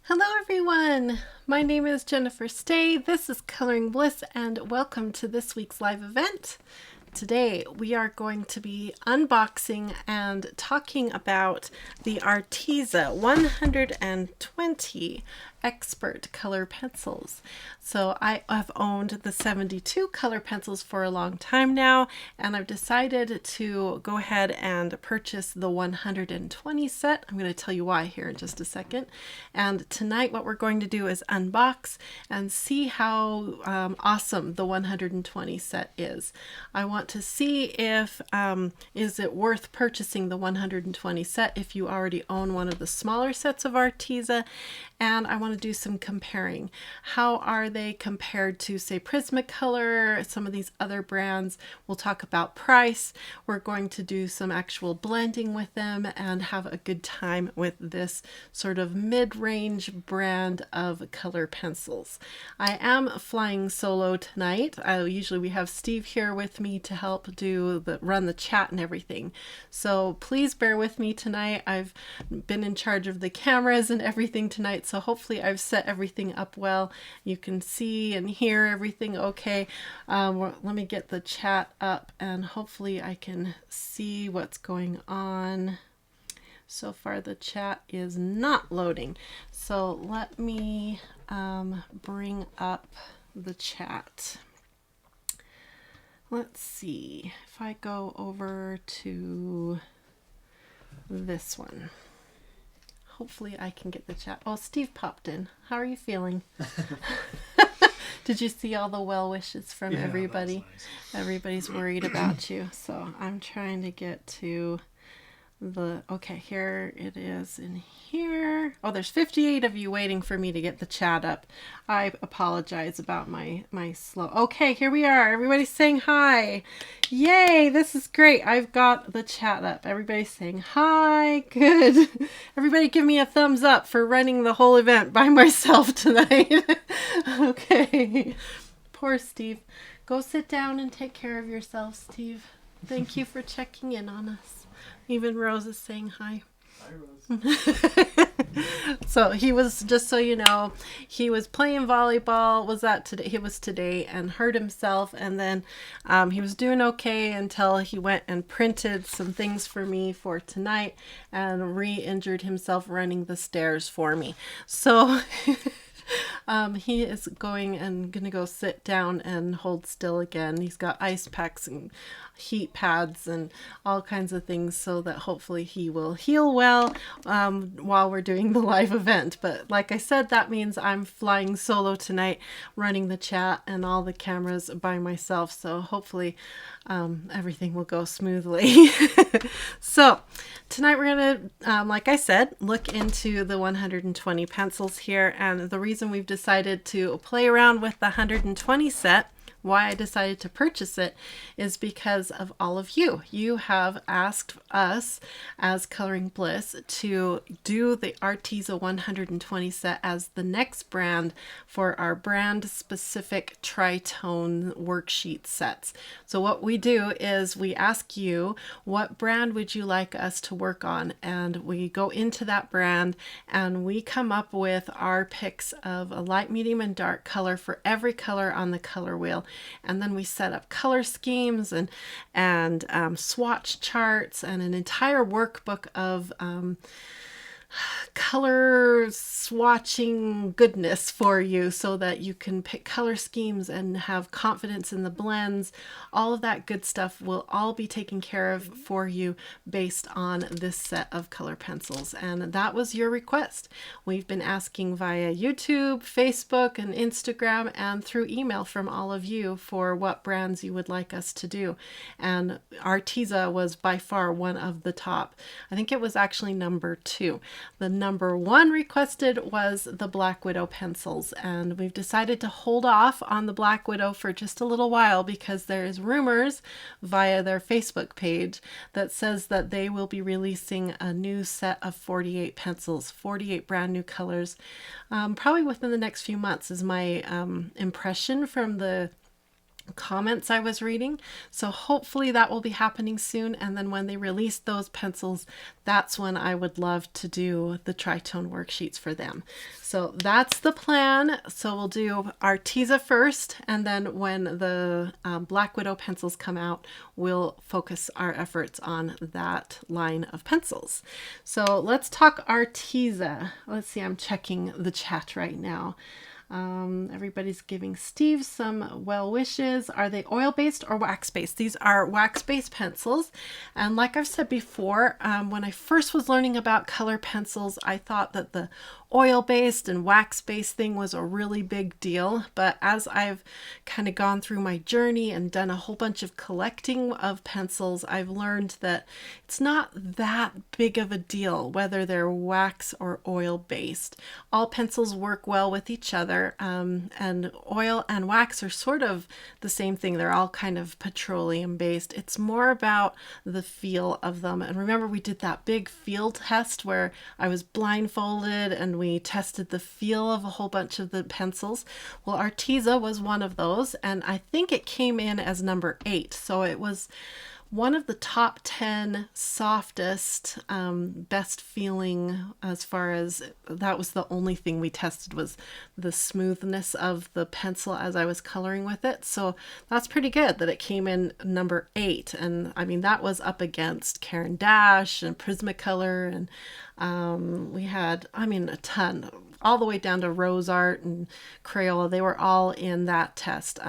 Hello everyone! My name is Jennifer Stay. This is Coloring Bliss and welcome to this week's live event. Today we are going to be unboxing and talking about the Arteza 120 Expert Color Pencils. So I have owned the 72 color pencils for a long time now, and I've decided to go ahead and purchase the 120 set. I'm going to tell you why here in just a second. And tonight what we're going to do is unbox and see how awesome the 120 set is. I want to see if is it worth purchasing the 120 set if you already own one of the smaller sets of Arteza, and I want to do some comparing. How are they compared to, say, Prismacolor, some of these other brands? We'll talk about price. We're going to do some actual blending with them and have a good time with this sort of mid-range brand of color pencils. I am flying solo tonight. Usually we have Steve here with me to help run the chat and everything. So please bear with me tonight. I've been in charge of the cameras and everything tonight, so hopefully I've set everything up well. You can see and hear everything okay. Let me get the chat up and hopefully I can see what's going on. So far the chat is not loading. So let me bring up the chat. Let's see if I go over to this one. Hopefully I can get the chat. Oh, Steve popped in. How are you feeling? Did you see all the well wishes from everybody? Nice. Everybody's worried about you. So I'm trying to get to okay, here it is in here. Oh, there's 58 of you waiting for me to get the chat up. I apologize about my slow. Okay, here we are. Everybody's saying hi. Yay, this is great. I've got the chat up. Everybody's saying hi. Good. Everybody give me a thumbs up for running the whole event by myself tonight. Okay. Poor Steve. Go sit down and take care of yourself, Steve. Thank you for checking in on us. Even Rose is saying hi. Hi, Rose. So he was, just so you know, he was playing volleyball. Was that today? He was today and hurt himself, and then he was doing okay until he went and printed some things for me for tonight and re-injured himself running the stairs for me. So he is gonna go sit down and hold still again. He's got ice packs and heat pads and all kinds of things so that hopefully he will heal well while we're doing the live event. But like I said, that means I'm flying solo tonight, running the chat and all the cameras by myself. So hopefully everything will go smoothly. So tonight we're gonna, like I said, look into the 120 pencils here, and the reason we've decided to play around with the 120 set, why I decided to purchase it, is because of all of you. You have asked us as Coloring Bliss to do the Arteza 120 set as the next brand for our brand specific tritone worksheet sets. So what we do is we ask you, what brand would you like us to work on? And we go into that brand and we come up with our picks of a light, medium, and dark color for every color on the color wheel. And then we set up color schemes and swatch charts and an entire workbook of color swatching goodness for you so that you can pick color schemes and have confidence in the blends. All of that good stuff will all be taken care of for you based on this set of color pencils. And that was your request. We've been asking via YouTube, Facebook, and Instagram, and through email from all of you for what brands you would like us to do. And Arteza was by far one of the top. I think it was actually number 2. The number 1 requested was the Black Widow pencils, and we've decided to hold off on the Black Widow for just a little while because there is rumors via their Facebook page that says that they will be releasing a new set of 48 pencils, 48 brand new colors, probably within the next few months is my impression from the comments I was reading. So hopefully that will be happening soon. And then when they release those pencils, that's when I would love to do the tritone worksheets for them. So that's the plan. So we'll do Arteza first, and then when the Black Widow pencils come out, we'll focus our efforts on that line of pencils. So let's talk Arteza. Let's see, I'm checking the chat right now. Everybody's giving Steve some well wishes. Are they oil-based or wax-based? These are wax-based pencils. And like I've said before, when I first was learning about color pencils, I thought that the oil-based and wax-based thing was a really big deal. But as I've kind of gone through my journey and done a whole bunch of collecting of pencils, I've learned that it's not that big of a deal whether they're wax or oil-based. All pencils work well with each other, and oil and wax are sort of the same thing. They're all kind of petroleum-based. It's more about the feel of them. And remember, we did that big field test where I was blindfolded and we tested the feel of a whole bunch of the pencils. Well, Arteza was one of those, and I think it came in as number 8. So it was one of the top 10 softest, best feeling, as far as that was the only thing we tested, was the smoothness of the pencil as I was coloring with it. So that's pretty good that it came in number 8. And I mean, that was up against Caran d'Ache and Prismacolor, and we had, I mean, a ton, all the way down to Rose Art and Crayola. They were all in that test.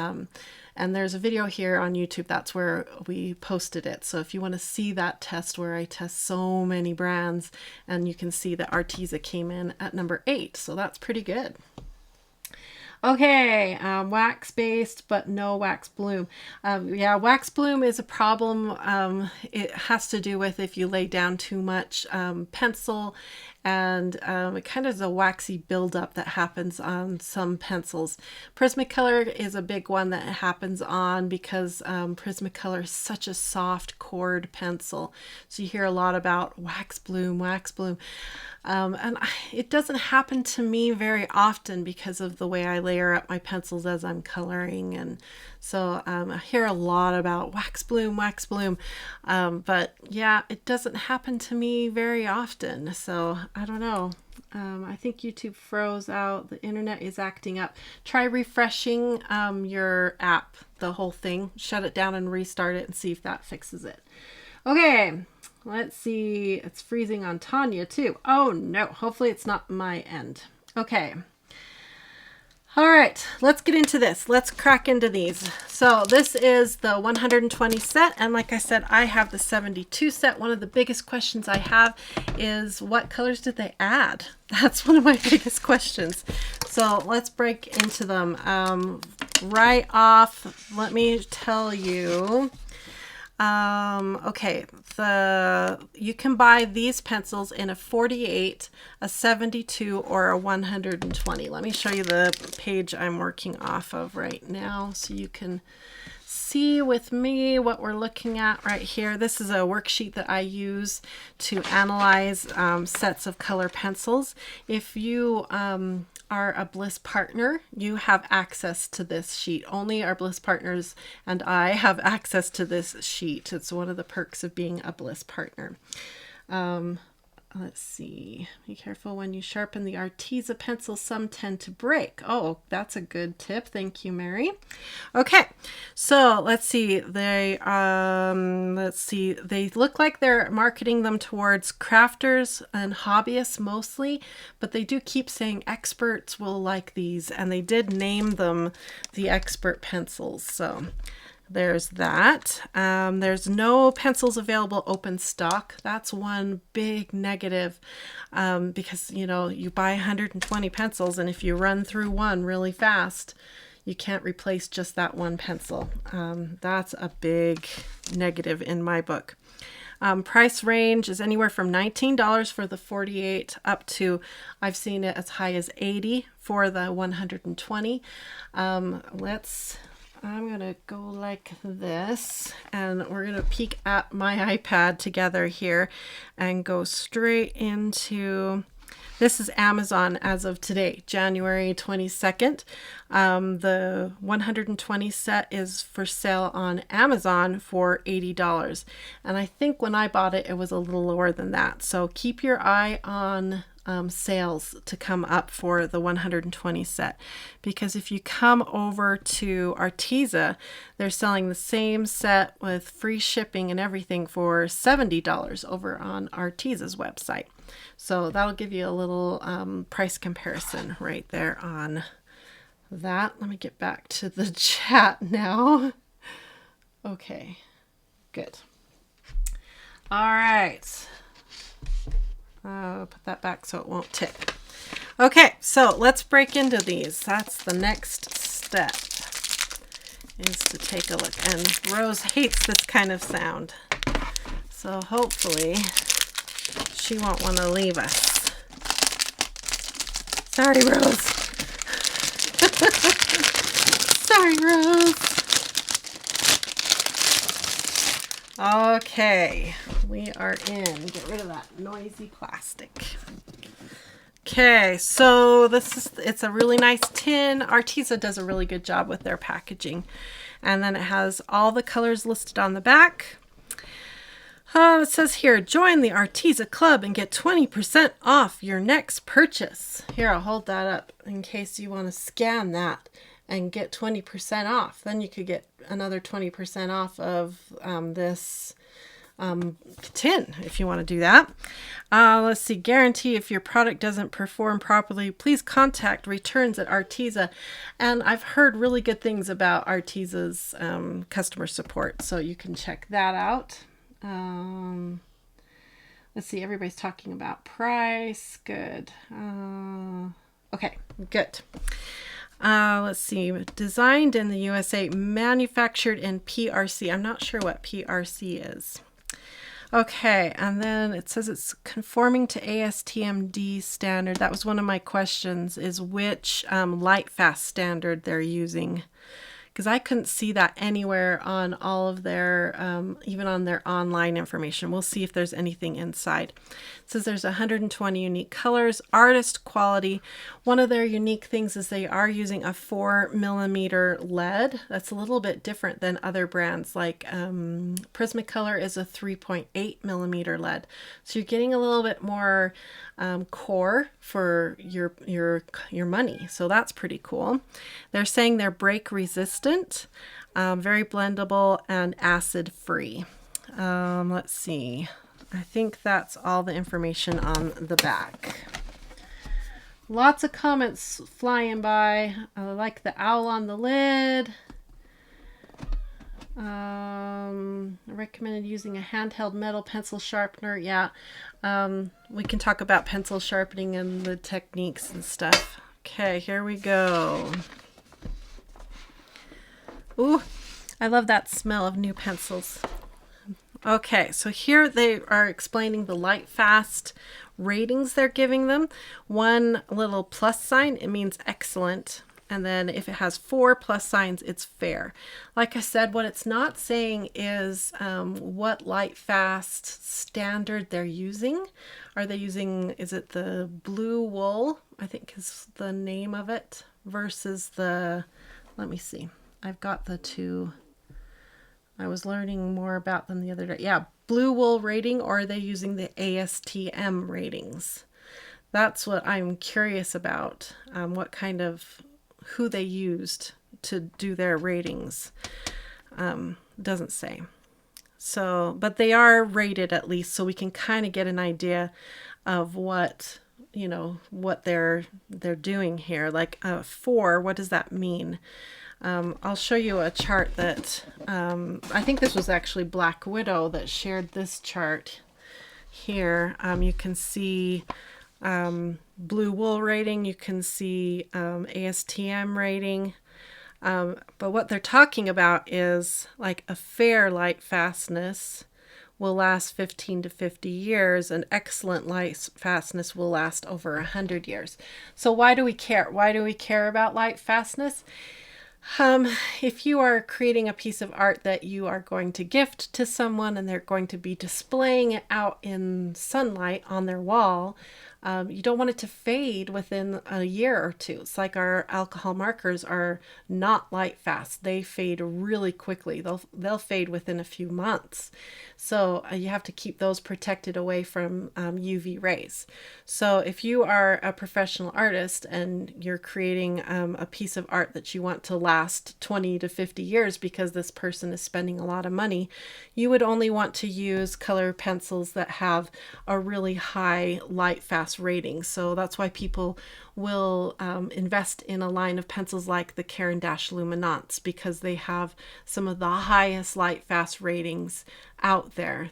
And there's a video here on YouTube. That's where we posted it. So if you want to see that test where I test so many brands, and you can see that Arteza came in at number 8. So that's pretty good. Okay, wax-based, but no wax bloom. Yeah, wax bloom is a problem. It has to do with if you lay down too much pencil, and it kind of is a waxy buildup that happens on some pencils. Prismacolor is a big one that happens on because Prismacolor is such a soft chord pencil. So you hear a lot about wax bloom, wax bloom. It doesn't happen to me very often because of the way I layer up my pencils as I'm coloring. And so I hear a lot about wax bloom, wax bloom. But yeah, it doesn't happen to me very often. So I don't know. I think YouTube froze out. The internet is acting up. Try refreshing your app, the whole thing. Shut it down and restart it and see if that fixes it. Okay. Let's see. It's freezing on Tanya too. Oh no, hopefully it's not my end. Okay. All right, let's get into this. Let's crack into these. So this is the 120 set. And like I said, I have the 72 set. One of the biggest questions I have is what colors did they add? That's one of my biggest questions. So let's break into them. Right off, let me tell you. Okay, you can buy these pencils in a 48, a 72, or a 120. Let me show you the page I'm working off of right now so you can see with me what we're looking at right here. This is a worksheet that I use to analyze sets of color pencils. If you are a Bliss partner, you have access to this sheet. Only our Bliss partners and I have access to this sheet. It's one of the perks of being a Bliss partner. Let's see. Be careful when you sharpen the Arteza pencil. Some tend to break. Oh, that's a good tip. Thank you, Mary. Okay, so let's see. They look like they're marketing them towards crafters and hobbyists mostly, but they do keep saying experts will like these, and they did name them the expert pencils. So there's that. There's no pencils available open stock. That's one big negative, because you buy 120 pencils, and if you run through one really fast, you can't replace just that one pencil. That's a big negative in my book. Price range is anywhere from $19 for the 48 up to, I've seen it as high as $80 for the 120. I'm going to go like this, and we're going to peek at my iPad together here and go straight into This is Amazon as of today, January 22nd. The 120 set is for sale on Amazon for $80. And I think when I bought it, it was a little lower than that. So keep your eye on sales to come up for the 120 set, because if you come over to Arteza, they're selling the same set with free shipping and everything for $70 over on Arteza's website. So that'll give you a little price comparison right there on that. Let me get back to the chat now. Okay, good. All right. Put that back so it won't tick. Okay, so let's break into these. That's the next step, is to take a look. And Rose hates this kind of sound, so hopefully she won't want to leave us. Sorry, Rose. Sorry, Rose. Okay, we are in. Get rid of that noisy plastic. Okay, so it's a really nice tin. Artisa does a really good job with their packaging. And then it has all the colors listed on the back. It says here, join the Arteza Club and get 20% off your next purchase. Here, I'll hold that up in case you want to scan that and get 20% off. Then you could get another 20% off of this tin if you want to do that. Let's see, guarantee if your product doesn't perform properly, please contact returns at Arteza. And I've heard really good things about Arteza's customer support, so you can check that out. Let's see, everybody's talking about price. Good. Okay, good. Let's see, designed in the USA, manufactured in PRC. I'm not sure what PRC is. Okay, and then it says it's conforming to ASTM standard. That was one of my questions, is which Lightfast standard they're using, because I couldn't see that anywhere on all of their, even on their online information. We'll see if there's anything inside. It says there's 120 unique colors, artist quality. One of their unique things is they are using a 4mm lead. That's a little bit different than other brands, like Prismacolor is a 3.8mm lead. So you're getting a little bit more core for your money. So that's pretty cool. They're saying they're break resistant, very blendable, and acid free. Let's see. I think that's all the information on the back. Lots of comments flying by. I like the owl on the lid. I recommended using a handheld metal pencil sharpener. Yeah, we can talk about pencil sharpening and the techniques and stuff. Okay, here we go. Ooh, I love that smell of new pencils. Okay, so here they are explaining the Lightfast ratings they're giving them. One little plus sign, it means excellent. And then if it has 4 plus signs, it's fair. Like I said, what it's not saying is what Lightfast standard they're using. Are they using, is it the blue wool, I think is the name of it, versus the, let me see. I've got the two. I was learning more about them the other day. Yeah, blue wool rating, or are they using the ASTM ratings? That's what I'm curious about. What kind of, who they used to do their ratings. Doesn't say. So, but they are rated at least, so we can kind of get an idea of what, you know, what they're doing here. Like 4, what does that mean? I'll show you a chart that, I think this was actually Black Widow that shared this chart here. You can see blue wool rating, you can see ASTM rating, but what they're talking about is like a fair Lightfastness will last 15 to 50 years, and excellent Lightfastness will last over 100 years. So why do we care? Why do we care about Lightfastness? If you are creating a piece of art that you are going to gift to someone and they're going to be displaying it out in sunlight on their wall, You don't want it to fade within a year or two. It's like our alcohol markers are not light fast. They fade really quickly. They'll fade within a few months. So you have to keep those protected away from UV rays. So if you are a professional artist and you're creating a piece of art that you want to last 20 to 50 years because this person is spending a lot of money, you would only want to use color pencils that have a really high light fast rating. So that's why people will invest in a line of pencils like the Caran d'Ache Luminance, because they have some of the highest light fast ratings out there.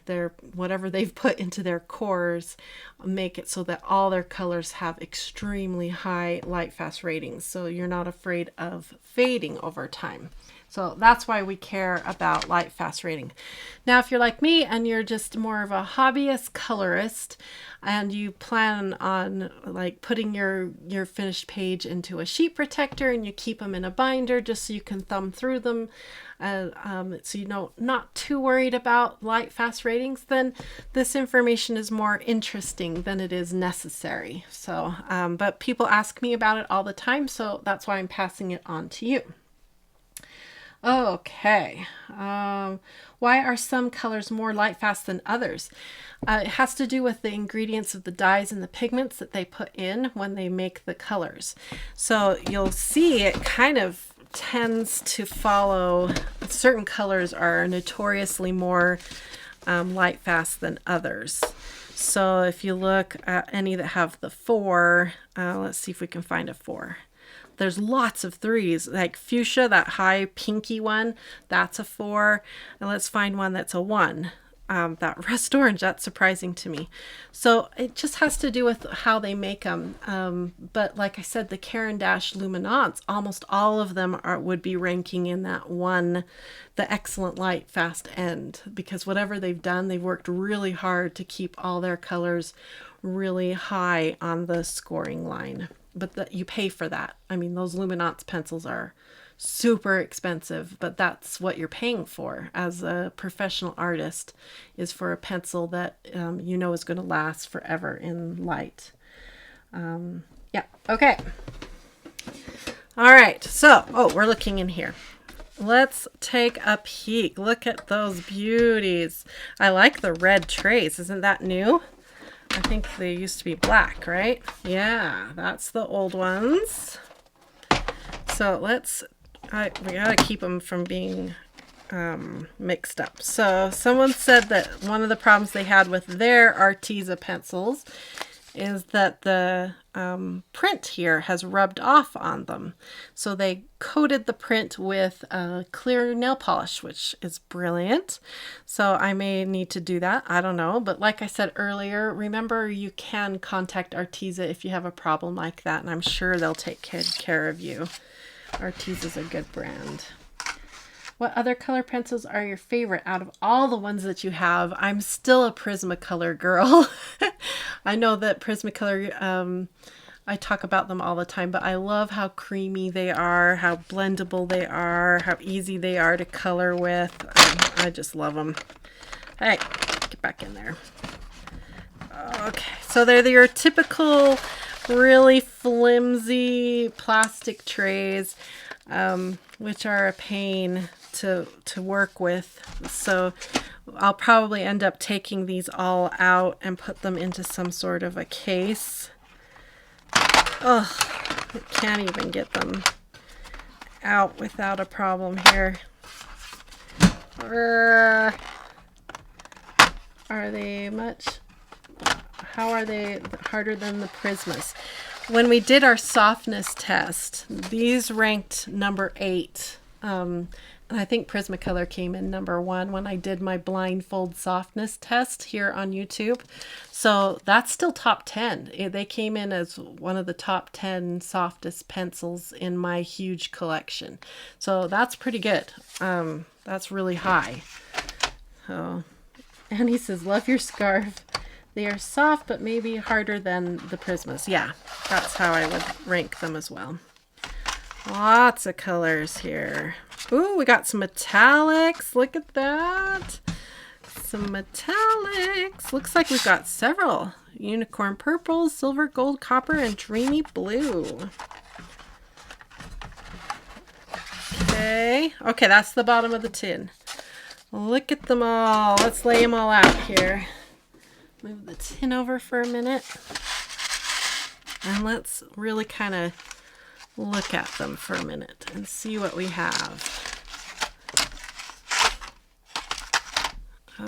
Whatever they've put into their cores make it so that all their colors have extremely high light fast ratings, so you're not afraid of fading over time. So that's why we care about light fast rating. Now, if you're like me and you're just more of a hobbyist colorist and you plan on like putting your finished page into a sheet protector and you keep them in a binder just so you can thumb through them, so you know, not too worried about light fast ratings, then this information is more interesting than it is necessary. So, but people ask me about it all the time, so that's why I'm passing it on to you. Okay, why are some colors more light fast than others? It has to do with the ingredients of the dyes and the pigments that they put in when they make the colors. So you'll see it kind of tends to follow, certain colors are notoriously more light fast than others. So if you look at any that have the 4, let's see if we can find a 4. There's lots of 3s, like fuchsia, that high pinky one, that's a 4. And let's find one that's a 1. That rust orange, that's surprising to me. So it just has to do with how they make them. But like I said, the Caran d'Ache Luminance, almost all of them would be ranking in that 1, the excellent light fast end, because whatever they've done, they've worked really hard to keep all their colors really high on the scoring line. But you pay for that. I mean, those Luminance pencils are super expensive, but that's what you're paying for as a professional artist, is for a pencil that you know is going to last forever in light. Yeah, okay. All right, so, we're looking in here. Let's take a peek. Look at those beauties. I like the red trays. Isn't that new? I think they used to be black, right? Yeah, that's the old ones. So we gotta keep them from being mixed up. So someone said that one of the problems they had with their Arteza pencils is that the print here has rubbed off on them. So they coated the print with clear nail polish, which is brilliant. So I may need to do that. I don't know. But like I said earlier, remember you can contact Arteza if you have a problem like that, and I'm sure they'll take care of you. Arteza's a good brand. What other color pencils are your favorite out of all the ones that you have? I'm still a Prismacolor girl. I know that Prismacolor, I talk about them all the time, but I love how creamy they are, how blendable they are, how easy they are to color with. I just love them. Hey, get back in there. Okay, so they're your typical really flimsy plastic trays, which are a pain to work with. So I'll probably end up taking these all out and put them into some sort of a case. Oh, I can't even get them out without a problem here. Are they much? How are they harder than the Prismas? When we did our softness test, these ranked number 8. And I think Prismacolor came in number 1 when I did my blindfold softness test here on YouTube. So that's still top 10. They came in as one of the top 10 softest pencils in my huge collection. So that's pretty good. That's really high. So, and he says, love your scarf. They are soft, but maybe harder than the Prismas. Yeah, that's how I would rank them as well. Lots of colors here. Ooh, we got some metallics. Look at that. Some metallics. Looks like we've got several. Unicorn purple, silver, gold, copper, and dreamy blue. Okay. Okay, that's the bottom of the tin. Look at them all. Let's lay them all out here. Move the tin over for a minute. And let's really kind of look at them for a minute and see what we have.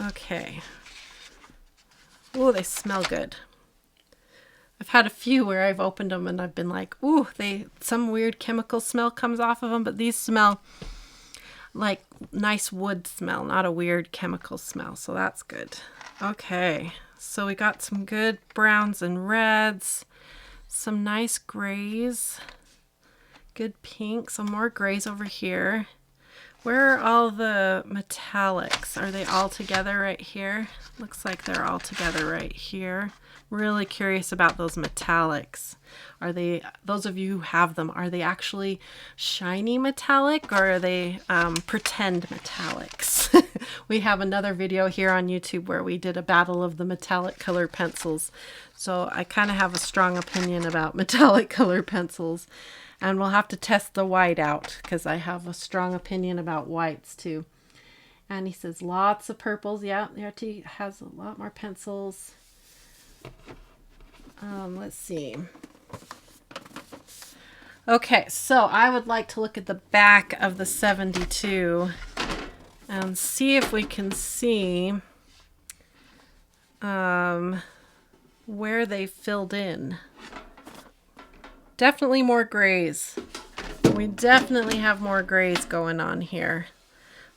Okay. Oh, they smell good. I've had a few where I've opened them and I've been like, ooh, some weird chemical smell comes off of them, but these smell like nice wood smell, not a weird chemical smell, so that's good. Okay, so we got some good browns and reds, some nice grays, good pink, some more grays over here. Where are all the metallics? Are they all together right here? Looks like they're all together right here. Really curious about those metallics. Are they, those of you who have them, are they actually shiny metallic or are they pretend metallics? We have another video here on YouTube where we did a battle of the metallic colored pencils. So I kind of have a strong opinion about metallic colored pencils. And we'll have to test the white out because I have a strong opinion about whites too. And he says lots of purples. Yeah, the RT has a lot more pencils. Let's see. Okay, so I would like to look at the back of the 72 and see if we can see where they filled in. Definitely more grays. We definitely have more grays going on here.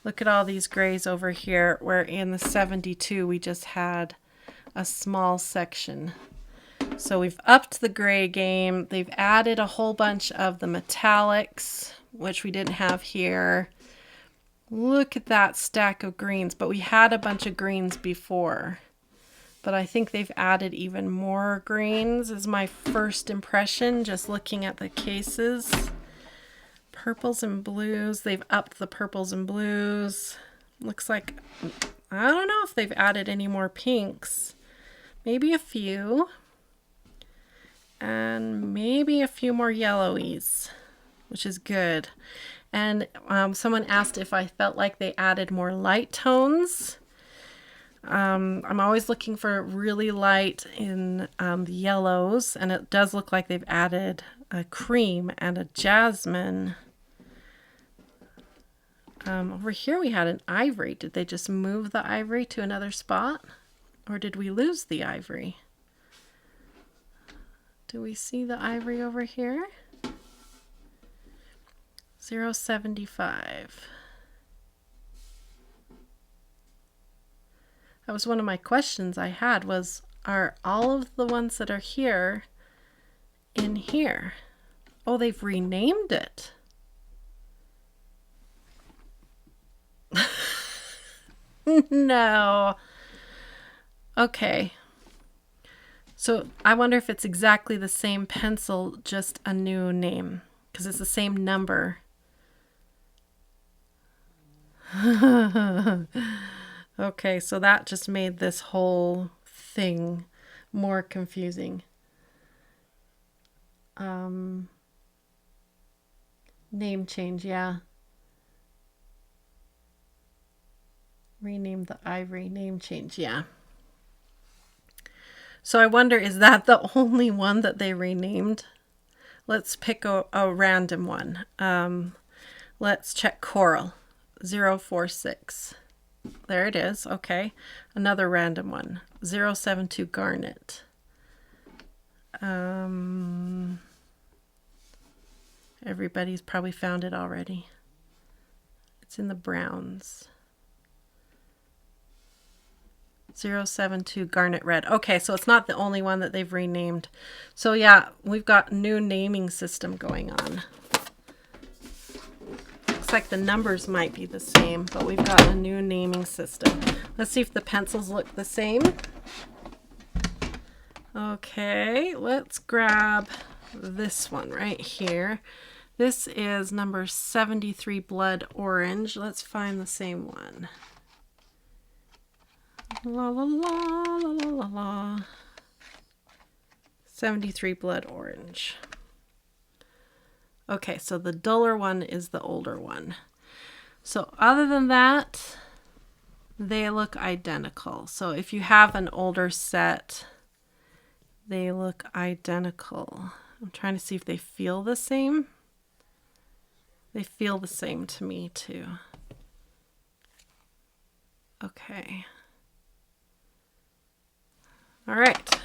Look at all these grays over here, where in the 72 we just had a small section. So we've upped the gray game. They've added a whole bunch of the metallics, which we didn't have here. Look at that stack of greens, but we had a bunch of greens before. But I think they've added even more greens is my first impression, just looking at the cases. Purples and blues. They've upped the purples and blues. Looks like, I don't know if they've added any more pinks. Maybe a few. And maybe a few more yellowies, which is good. And someone asked if I felt like they added more light tones. I'm always looking for really light in the yellows, and it does look like they've added a cream and a jasmine. Over here we had an ivory. Did they just move the ivory to another spot? Or did we lose the ivory? Do we see the ivory over here? 0.75. That was one of my questions I had was, are all of the ones that are here in here? Oh, they've renamed it. No. Okay. So I wonder if it's exactly the same pencil, just a new name, because it's the same number. Okay, so that just made this whole thing more confusing. Name change, yeah. Rename the ivory, name change, yeah. So I wonder, is that the only one that they renamed? Let's pick a random one. Let's check coral, 0.46. There it is. Okay. Another random one. 0.72 garnet. Everybody's probably found it already. It's in the browns. 0.72 garnet red. Okay, so it's not the only one that they've renamed. So yeah, we've got a new naming system going on. Looks like the numbers might be the same, but we've got a new naming system. Let's see if the pencils look the same. Okay, let's grab this one right here. This is number 73 blood orange. Let's find the same one. La la la la la la la. 73 blood orange. Okay, so the duller one is the older one. So other than that, they look identical. So if you have an older set, they look identical. I'm trying to see if they feel the same. They feel the same to me too. Okay. All right.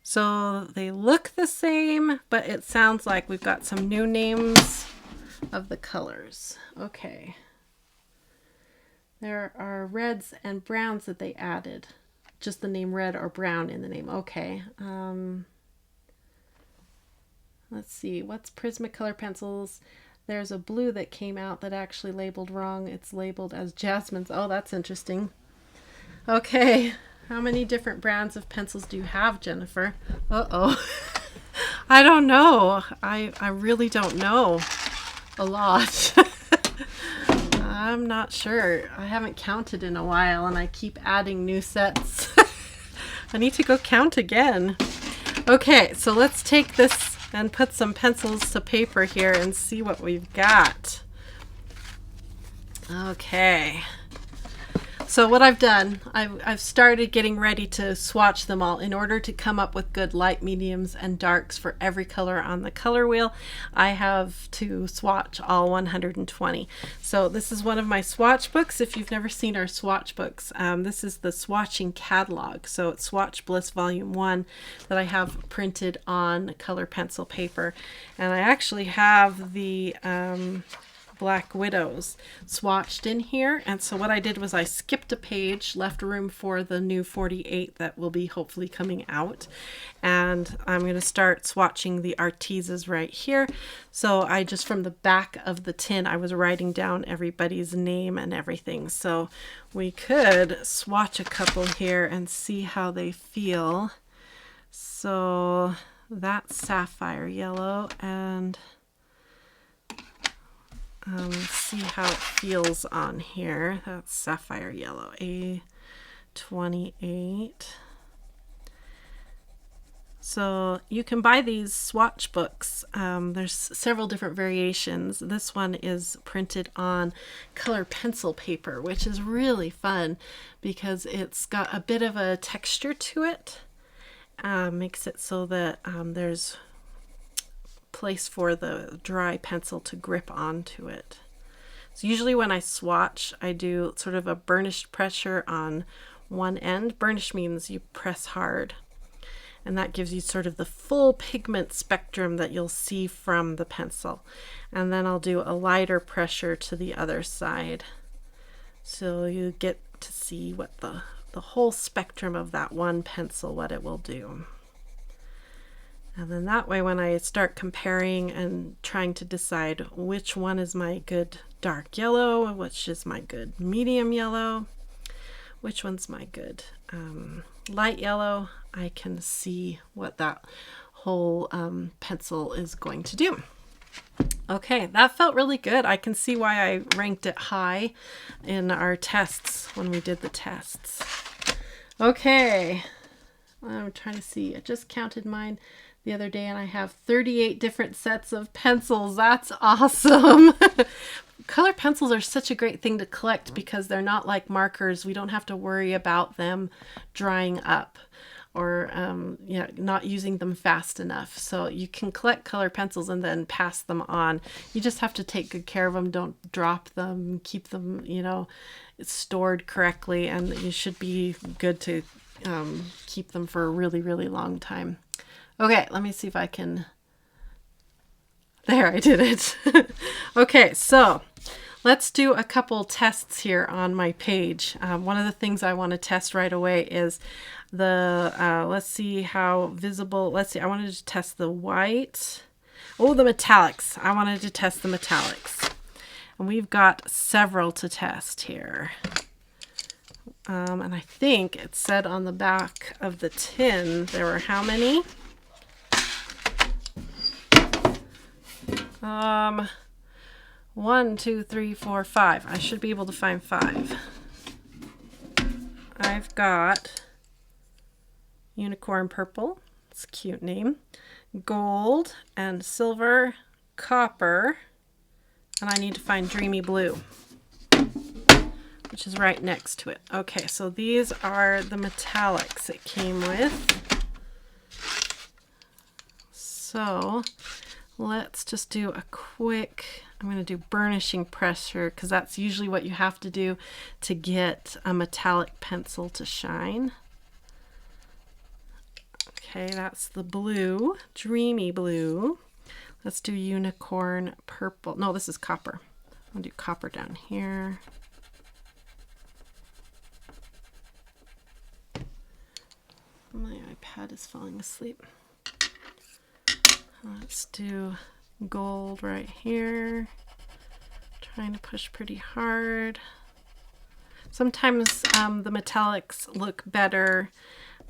So they look the same, but it sounds like we've got some new names of the colors. Okay. There are reds and browns that they added. Just the name red or brown in the name. Okay. Let's see. What's Prismacolor pencils? There's a blue that came out that actually labeled wrong. It's labeled as Jasmine's. Oh, that's interesting. Okay. How many different brands of pencils do you have, Jennifer? Uh-oh. I don't know. I really don't know a lot. I'm not sure. I haven't counted in a while and I keep adding new sets. I need to go count again. Okay, so let's take this and put some pencils to paper here and see what we've got. Okay. So what I've done, I've started getting ready to swatch them all in order to come up with good light, mediums, and darks for every color on the color wheel. I have to swatch all 120. So this is one of my swatch books. If you've never seen our swatch books, this is the swatching catalog. So it's Swatch Bliss Volume 1 that I have printed on color pencil paper. And I actually have the Black Widows swatched in here, and so what I did was I skipped a page, left room for the new 48 that will be hopefully coming out, and I'm going to start swatching the Artezas right here. So I just, from the back of the tin, I was writing down everybody's name and everything, so we could swatch a couple here and see how they feel. So that's sapphire yellow, and let's see how it feels on here. That's sapphire yellow, A28. So you can buy these swatch books. There's several different variations. This one is printed on color pencil paper, which is really fun because it's got a bit of a texture to it. Makes it so that there's place for the dry pencil to grip onto it. So usually when I swatch, I do sort of a burnished pressure on one end. Burnish means you press hard, and that gives you sort of the full pigment spectrum that you'll see from the pencil. And then I'll do a lighter pressure to the other side, so you get to see what the whole spectrum of that one pencil, what it will do. And then that way, when I start comparing and trying to decide which one is my good dark yellow, which is my good medium yellow, which one's my good light yellow, I can see what that whole pencil is going to do. Okay, that felt really good. I can see why I ranked it high in our tests when we did the tests. Okay, I'm trying to see. I just counted mine the other day and I have 38 different sets of pencils. That's awesome. Color pencils are such a great thing to collect because they're not like markers. We don't have to worry about them drying up or not using them fast enough. So you can collect color pencils and then pass them on. You just have to take good care of them. Don't drop them. Keep them, stored correctly, and you should be good to keep them for a really, really long time. Okay, let me see if I can. There, I did it. Okay, so let's do a couple tests here on my page. One of the things I want to test right away is the, let's see how visible, let's see, I wanted to test the white. Oh, the metallics. I wanted to test the metallics. And we've got several to test here. And I think it said on the back of the tin, there were how many? 1, 2, 3, 4, 5. I should be able to find 5. I've got unicorn purple, it's a cute name, gold and silver, copper, and I need to find dreamy blue, which is right next to it. Okay, so these are the metallics it came with. So let's just do a quick, I'm going to do burnishing pressure because that's usually what you have to do to get a metallic pencil to shine. Okay, that's the blue, dreamy blue. Let's do unicorn purple. No, this is copper. I'll do copper down here. My iPad is falling asleep. Let's do gold right here. Trying to push pretty hard. Sometimes the metallics look better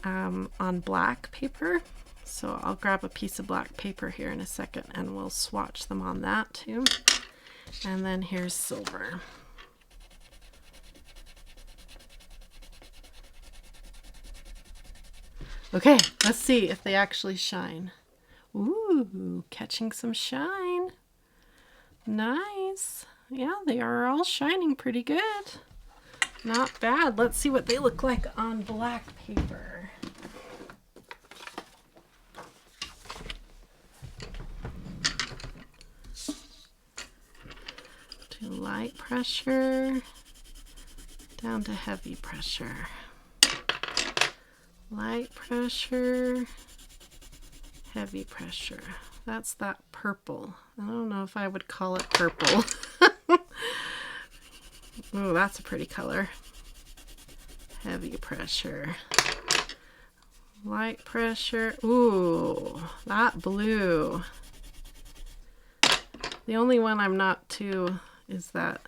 on black paper. So I'll grab a piece of black paper here in a second and we'll swatch them on that too. And then here's silver. Okay, let's see if they actually shine. Ooh, catching some shine. Nice. Yeah, they are all shining pretty good. Not bad. Let's see what they look like on black paper. Do light pressure down to heavy pressure. Light pressure, heavy pressure. That's that purple. I don't know if I would call it purple. Oh, that's a pretty color. Heavy pressure. Light pressure. Ooh, that blue. The only one I'm not too is that.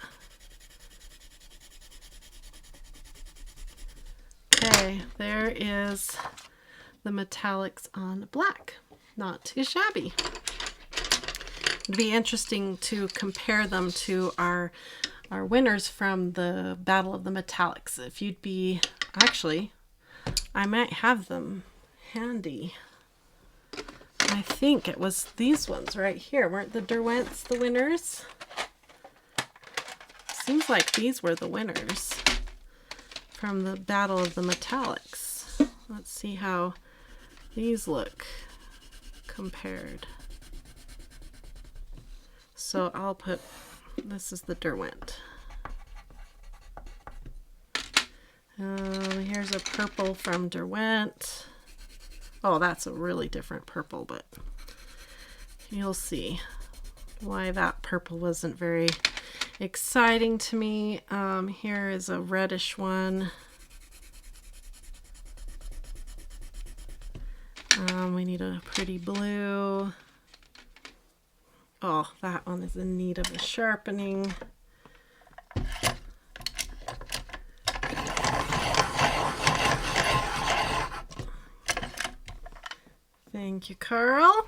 Okay, there is the metallics on black. Not too shabby. It'd be interesting to compare them to our winners from the Battle of the Metallics. If you'd be, actually, I might have them handy. I think it was these ones right here. Weren't the Derwents the winners? Seems like these were the winners from the Battle of the Metallics. Let's see how these look compared. So I'll put, this is the Derwent. Here's a purple from Derwent. Oh, that's a really different purple, but you'll see why that purple wasn't very exciting to me. Here is a reddish one. We need a pretty blue. Oh, that one is in need of a sharpening. Thank you, Carl.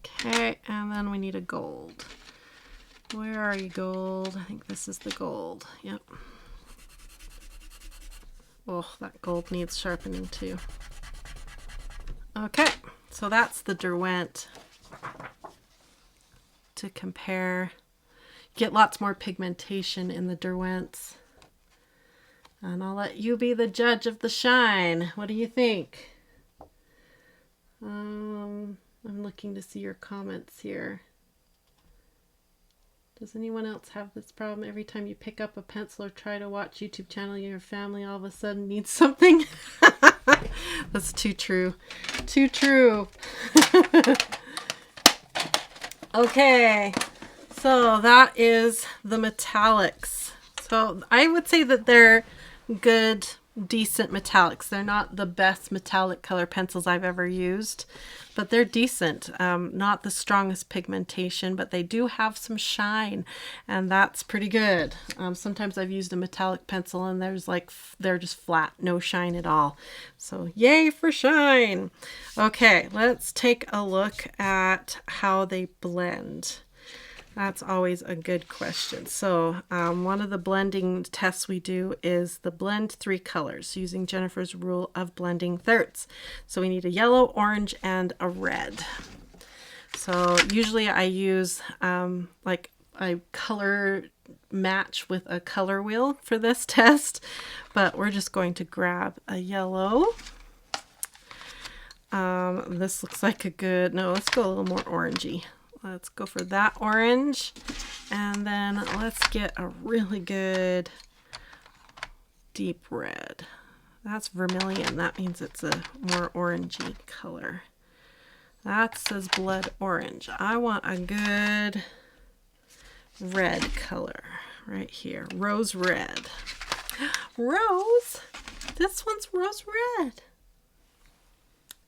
Okay, and then we need a gold. Where are you, gold? I think this is the gold. Yep. Oh, that gold needs sharpening too. Okay, so that's the Derwent to compare. Get lots more pigmentation in the Derwents. And I'll let you be the judge of the shine. What do you think? I'm looking to see your comments here. Does anyone else have this problem? Every time you pick up a pencil or try to watch YouTube channel, your family all of a sudden needs something? That's too true. Too true. Okay, so that is the metallics. So I would say that they're good, decent metallics. They're not the best metallic color pencils I've ever used, but they're decent. Not the strongest pigmentation, but they do have some shine, and that's pretty good. Sometimes I've used a metallic pencil and they're just flat, no shine at all. So yay for shine. Okay, let's take a look at how they blend. That's always a good question. So one of the blending tests we do is the blend 3 colors using Jennifer's rule of blending thirds. So we need a yellow, orange, and a red. So usually I use like a color match with a color wheel for this test, but we're just going to grab a yellow. This looks like a good, no, let's go a little more orangey. Let's go for that orange, and then let's get a really good deep red. That's vermilion. That means it's a more orangey color. That says blood orange. I want a good red color right here. Rose red. Rose? This one's rose red.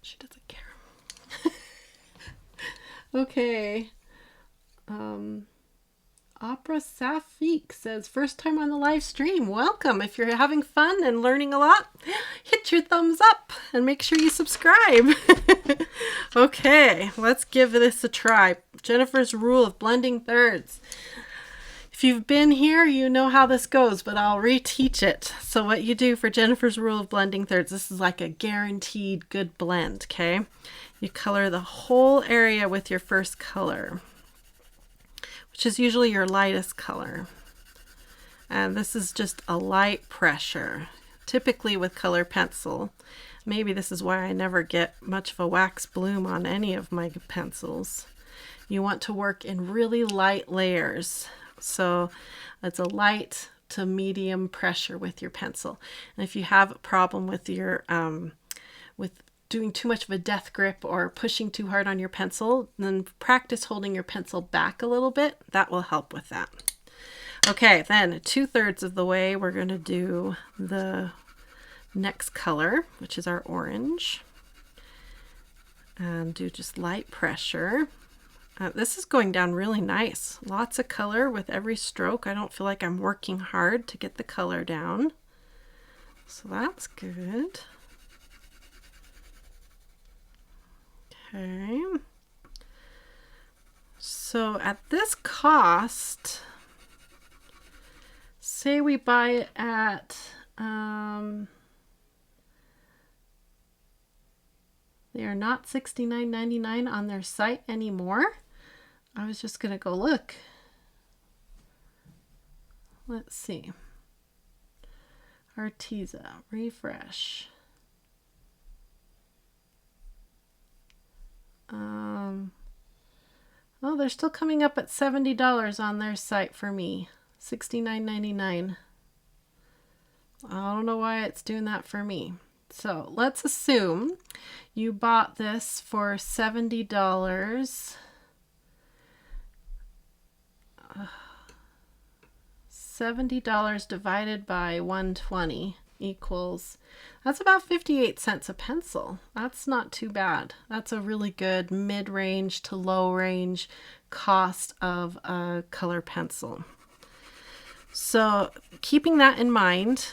She doesn't care. Okay. Opera Safik says, first time on the live stream. Welcome. If you're having fun and learning a lot, hit your thumbs up and make sure you subscribe. Okay, let's give this a try. Jennifer's rule of blending thirds. If you've been here, you know how this goes, but I'll reteach it. So what you do for Jennifer's rule of blending thirds, this is like a guaranteed good blend, okay? You color the whole area with your first color, which is usually your lightest color. And this is just a light pressure, typically with color pencil. Maybe this is why I never get much of a wax bloom on any of my pencils. You want to work in really light layers. So it's a light to medium pressure with your pencil. And if you have a problem with your with doing too much of a death grip or pushing too hard on your pencil, then practice holding your pencil back a little bit. That will help with that. Okay, then 2/3 of the way we're going to do the next color, which is our orange, and do just light pressure. This is going down really nice. Lots of color with every stroke. I don't feel like I'm working hard to get the color down. So that's good. Okay. So at this cost, say we buy it at, they are not $69.99 on their site anymore. I was just going to go look. Let's see. Arteza, refresh. Oh, they're still coming up at $70 on their site for me. $69.99. I don't know why it's doing that for me. So let's assume you bought this for $70. $70 divided by 120 equals, that's about 58 cents a pencil. That's not too bad. That's a really good mid-range to low range cost of a color pencil. So keeping that in mind,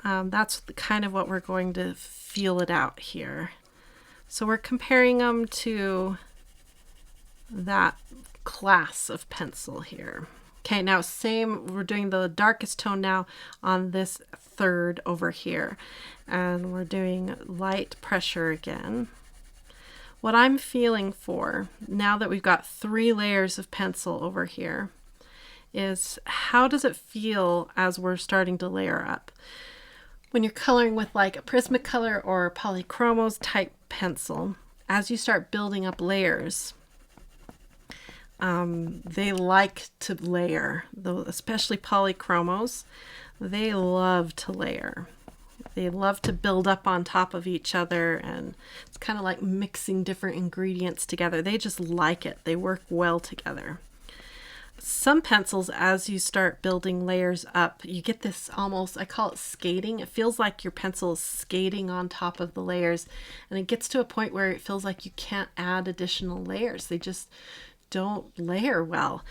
that's kind of what we're going to feel it out here. So we're comparing them to that class of pencil here. Okay, now same, we're doing the darkest tone now on this third over here. And we're doing light pressure again. What I'm feeling for, now that we've got 3 layers of pencil over here, is how does it feel as we're starting to layer up? When you're coloring with like a Prismacolor or polychromos type pencil, as you start building up layers, they like to layer, especially polychromos. They love to layer. They love to build up on top of each other, and it's kind of like mixing different ingredients together. They just like it. They work well together. Some pencils, as you start building layers up, you get this almost, I call it skating. It feels like your pencil is skating on top of the layers, and it gets to a point where it feels like you can't add additional layers. They just don't layer well.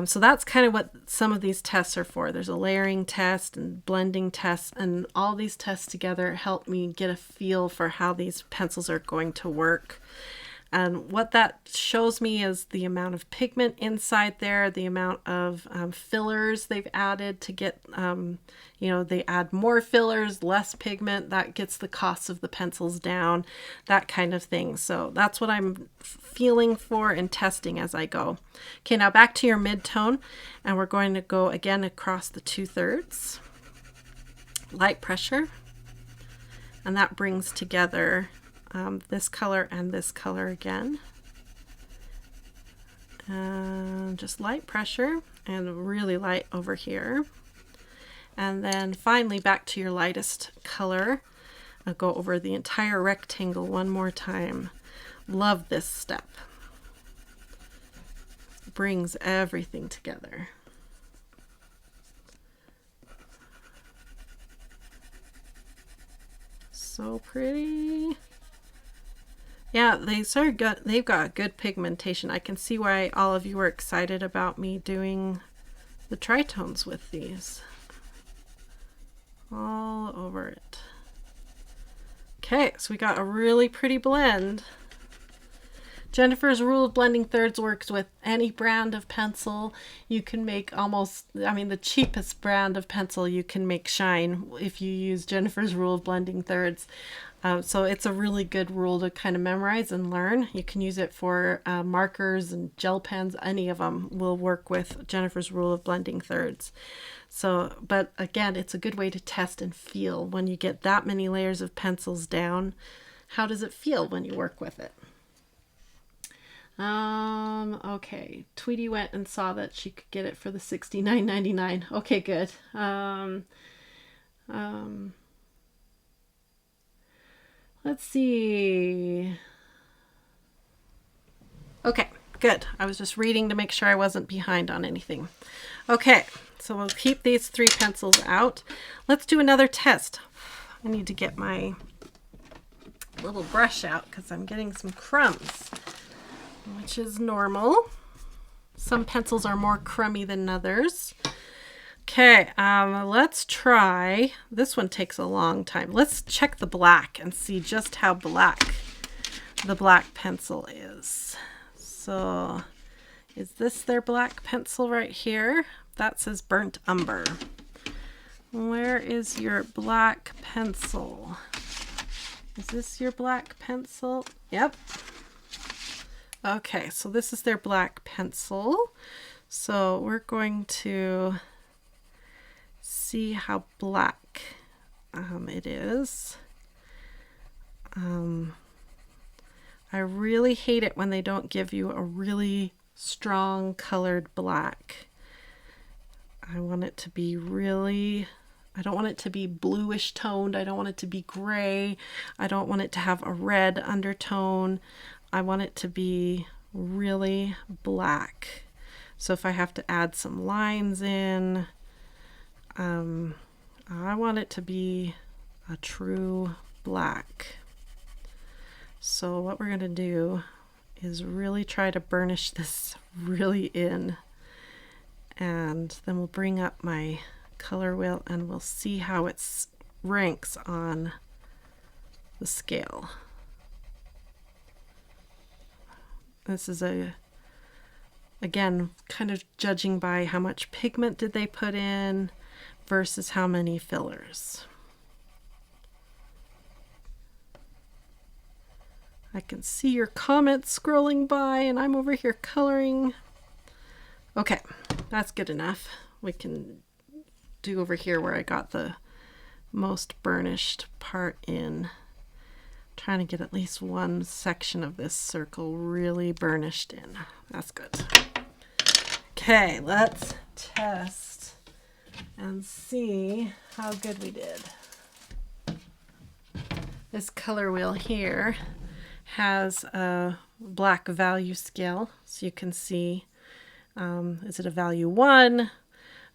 So that's kind of what some of these tests are for. There's a layering test and blending tests, and all these tests together help me get a feel for how these pencils are going to work. And what that shows me is the amount of pigment inside there, the amount of fillers they've added to get, you know, they add more fillers, less pigment, that gets the cost of the pencils down, that kind of thing. So that's what I'm feeling for and testing as I go. Okay, now back to your mid-tone, and we're going to go again across the 2/3. Light pressure, and that brings together this color and this color again. And just light pressure and really light over here. And then finally back to your lightest color. I'll go over the entire rectangle one more time. Love this step. Brings everything together. So pretty. Yeah, they've got good pigmentation. I can see why all of you were excited about me doing the tritones with these. All over it. Okay, so we got a really pretty blend. Jennifer's rule of blending thirds works with any brand of pencil. You can make almost, I mean, the cheapest brand of pencil you can make shine if you use Jennifer's rule of blending thirds. So it's a really good rule to kind of memorize and learn. You can use it for markers and gel pens. Any of them will work with Jennifer's rule of blending thirds. So, but again, it's a good way to test and feel when you get that many layers of pencils down. How does it feel when you work with it? Okay, Tweety went and saw that she could get it for the $69.99. Okay, good. Let's see. Okay, good. I was just reading to make sure I wasn't behind on anything. Okay, so we'll keep these 3 pencils out. Let's do another test. I need to get my little brush out because I'm getting some crumbs, which is normal. Some pencils are more crummy than others. Okay, let's try, this one takes a long time. Let's check the black and see just how black the black pencil is. So, is this their black pencil right here? That says burnt umber. Where is your black pencil? Is this your black pencil? Yep. Okay, so this is their black pencil. So we're going to see how black it is. I really hate it when they don't give you a really strong colored black. I want it to be really, I don't want it to be bluish toned. I don't want it to be gray. I don't want it to have a red undertone. I want it to be really black. So if I have to add some lines in, I want it to be a true black. So what we're going to do is really try to burnish this really in, and then we'll bring up my color wheel and we'll see how it ranks on the scale. This is again, kind of judging by how much pigment did they put in versus how many fillers. I can see your comments scrolling by and I'm over here coloring. Okay, that's good enough. We can do over here where I got the most burnished part in. Trying to get at least one section of this circle really burnished in. That's good. Okay, let's test and see how good we did. This color wheel here has a black value scale, so you can see, is it a value 1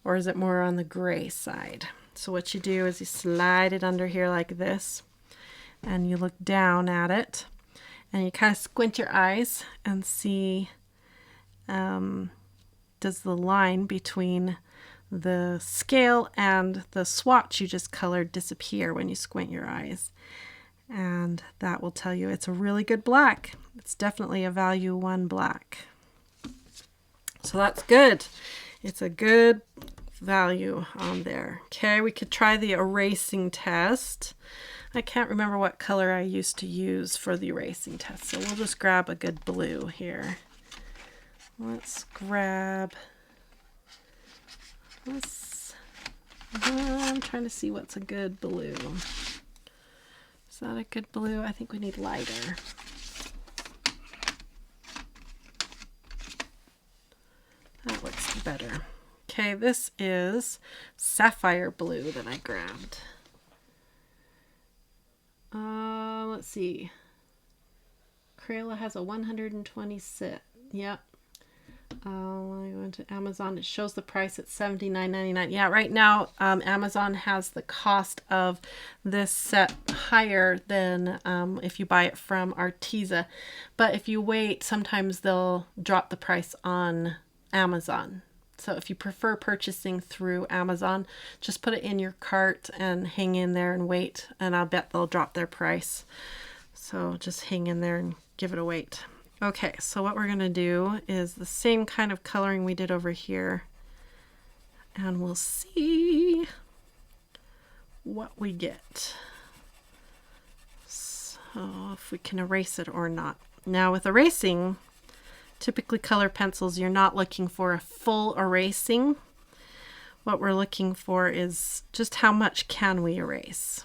or is it more on the gray side? So what you do is you slide it under here like this, and you look down at it, and you kind of squint your eyes and see, does the line between the scale and the swatch you just colored disappear when you squint your eyes. And that will tell you it's a really good black. It's definitely a value 1 black. So that's good. It's a good value on there. Okay, we could try the erasing test. I can't remember what color I used to use for the erasing test, so we'll just grab a good blue here. Let's grab this. I'm trying to see what's a good blue. Is that a good blue? I think we need lighter. That looks better. Okay, this is sapphire blue that I grabbed. Let's see. Crayola has a 120 set. Yep. When I go into Amazon, it shows the price at $79.99. Yeah, right now Amazon has the cost of this set higher than if you buy it from Arteza. But if you wait, sometimes they'll drop the price on Amazon. So if you prefer purchasing through Amazon, just put it in your cart and hang in there and wait, and I'll bet they'll drop their price. So just hang in there and give it a wait. Okay, so what we're going to do is the same kind of coloring we did over here, and we'll see what we get. So if we can erase it or not. Now with erasing, typically colored pencils, you're not looking for a full erasing. What we're looking for is just how much can we erase.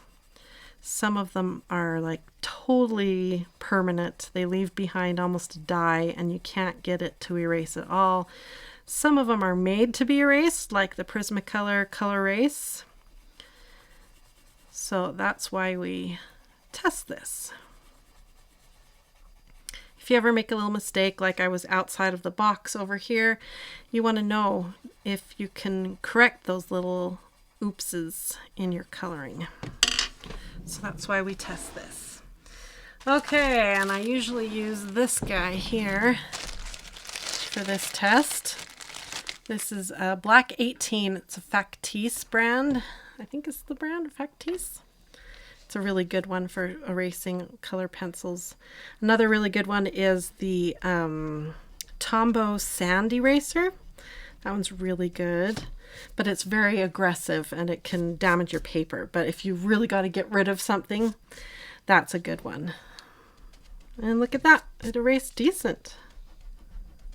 Some of them are like totally permanent. They leave behind almost a dye and you can't get it to erase at all. Some of them are made to be erased, like the Prismacolor Color Erase. So that's why we test this. If you ever make a little mistake, like I was outside of the box over here, you want to know if you can correct those little oopses in your coloring. So that's why we test this. Okay, and I usually use this guy here for this test. This is a Black 18. It's a Factice brand. I think it's the brand Factice. It's a really good one for erasing color pencils. Another really good one is the Tombow Sand Eraser. That one's really good, but it's very aggressive and it can damage your paper. But if you really got to get rid of something, that's a good one. And look at that, it erased decent.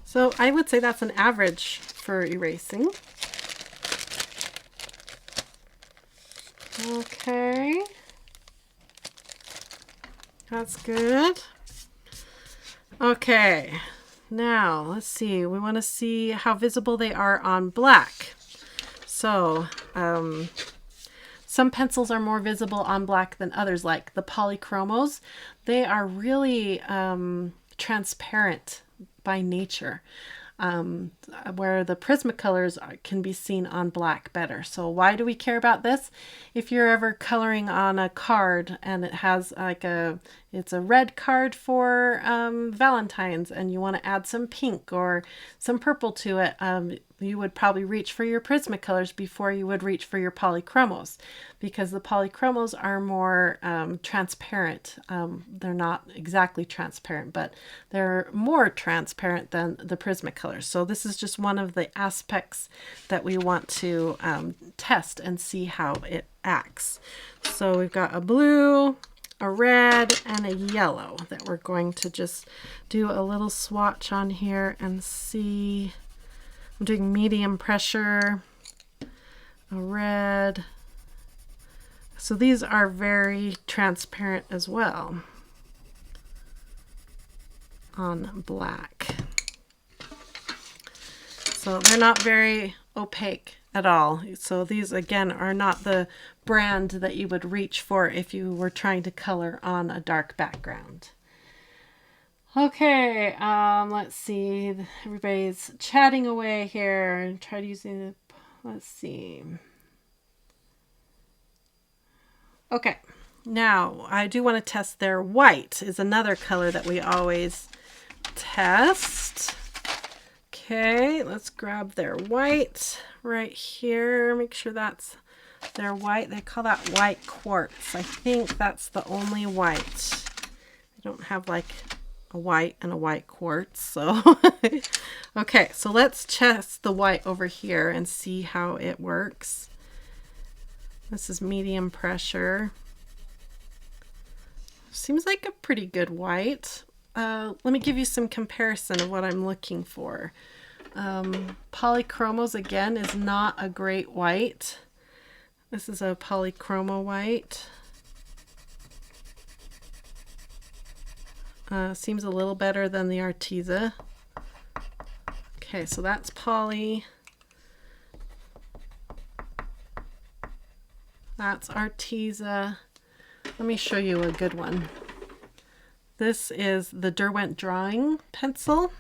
So I would say that's an average for erasing. Okay. That's good. Okay, now let's see. We want to see how visible they are on black. So some pencils are more visible on black than others, like the polychromos. They are really transparent by nature, where the Prismacolors can be seen on black better. So why do we care about this? If you're ever coloring on a card and it has like it's a red card for Valentine's and you want to add some pink or some purple to it, you would probably reach for your Prismacolors before you would reach for your polychromos, because the polychromos are more transparent. They're not exactly transparent, but they're more transparent than the Prismacolors. So this is just one of the aspects that we want to test and see how it acts. So we've got a blue, a red, and a yellow that we're going to just do a little swatch on here and see. I'm doing medium pressure, a red. So these are very transparent as well on black. So they're not very opaque at all. So these again are not the brand that you would reach for if you were trying to color on a dark background. Okay, let's see. Everybody's chatting away here. Try using the, let's see. Okay, now I do want to test their white is another color that we always test. Okay, let's grab their white right here. Make sure that's They're white. They call that white quartz. I think that's the only white. They don't have like a white and a white quartz. So, okay, so let's test the white over here and see how it works. This is medium pressure. Seems like a pretty good white. Let me give you some comparison of what I'm looking for. Polychromos, again, is not a great white. This is a polychromo white. Seems a little better than the Arteza. Okay, so that's poly. That's Arteza. Let me show you a good one. This is the Derwent drawing pencil.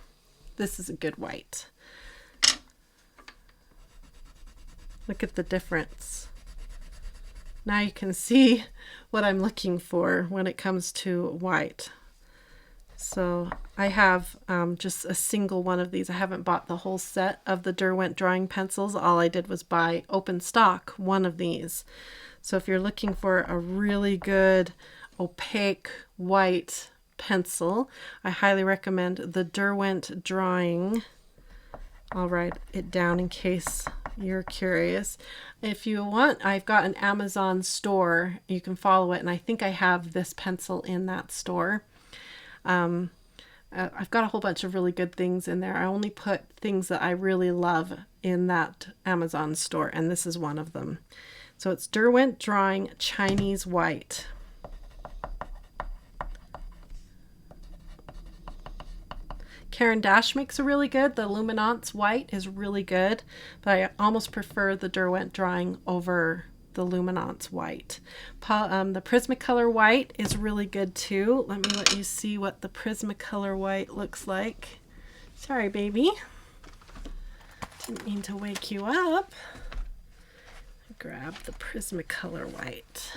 This is a good white. Look at the difference. Now you can see what I'm looking for when it comes to white. So I have just a single one of these. I haven't bought the whole set of the Derwent drawing pencils. All I did was buy open stock one of these. So if you're looking for a really good opaque white pencil, I highly recommend the Derwent drawing. I'll write it down in case you're curious. If you want, I've got an Amazon store. You can follow it, and I think I have this pencil in that store. I've got a whole bunch of really good things in there. I only put things that I really love in that Amazon store, and this is one of them. So it's Derwent Drawing Chinese White. Caran d'Ache makes a really good. The Luminance White is really good, but I almost prefer the Derwent Drawing over the Luminance White. The Prismacolor White is really good too. Let me let you see what the Prismacolor White looks like. Sorry, baby. Didn't mean to wake you up. Grab the Prismacolor White.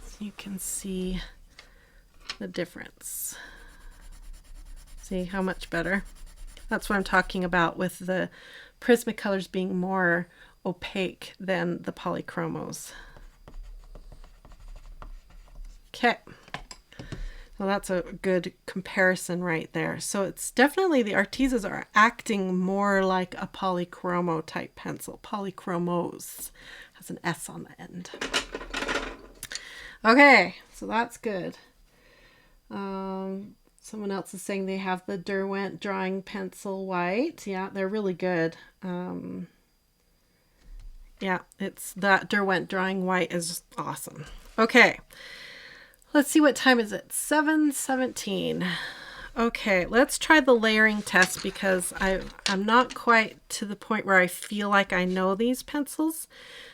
So you can see the difference. See how much better? That's what I'm talking about with the Prismacolors being more opaque than the polychromos. Okay. Well, that's a good comparison right there. So it's definitely, the Artezas are acting more like a polychromo type pencil. Polychromos has an S on the end. Okay, so that's good. Someone else is saying they have the Derwent drawing pencil white. Yeah, they're really good. Yeah, it's that Derwent drawing white is awesome. Okay. Let's see, what time is it? 7:17. Okay, let's try the layering test because I'm not quite to the point where I feel like I know these pencils.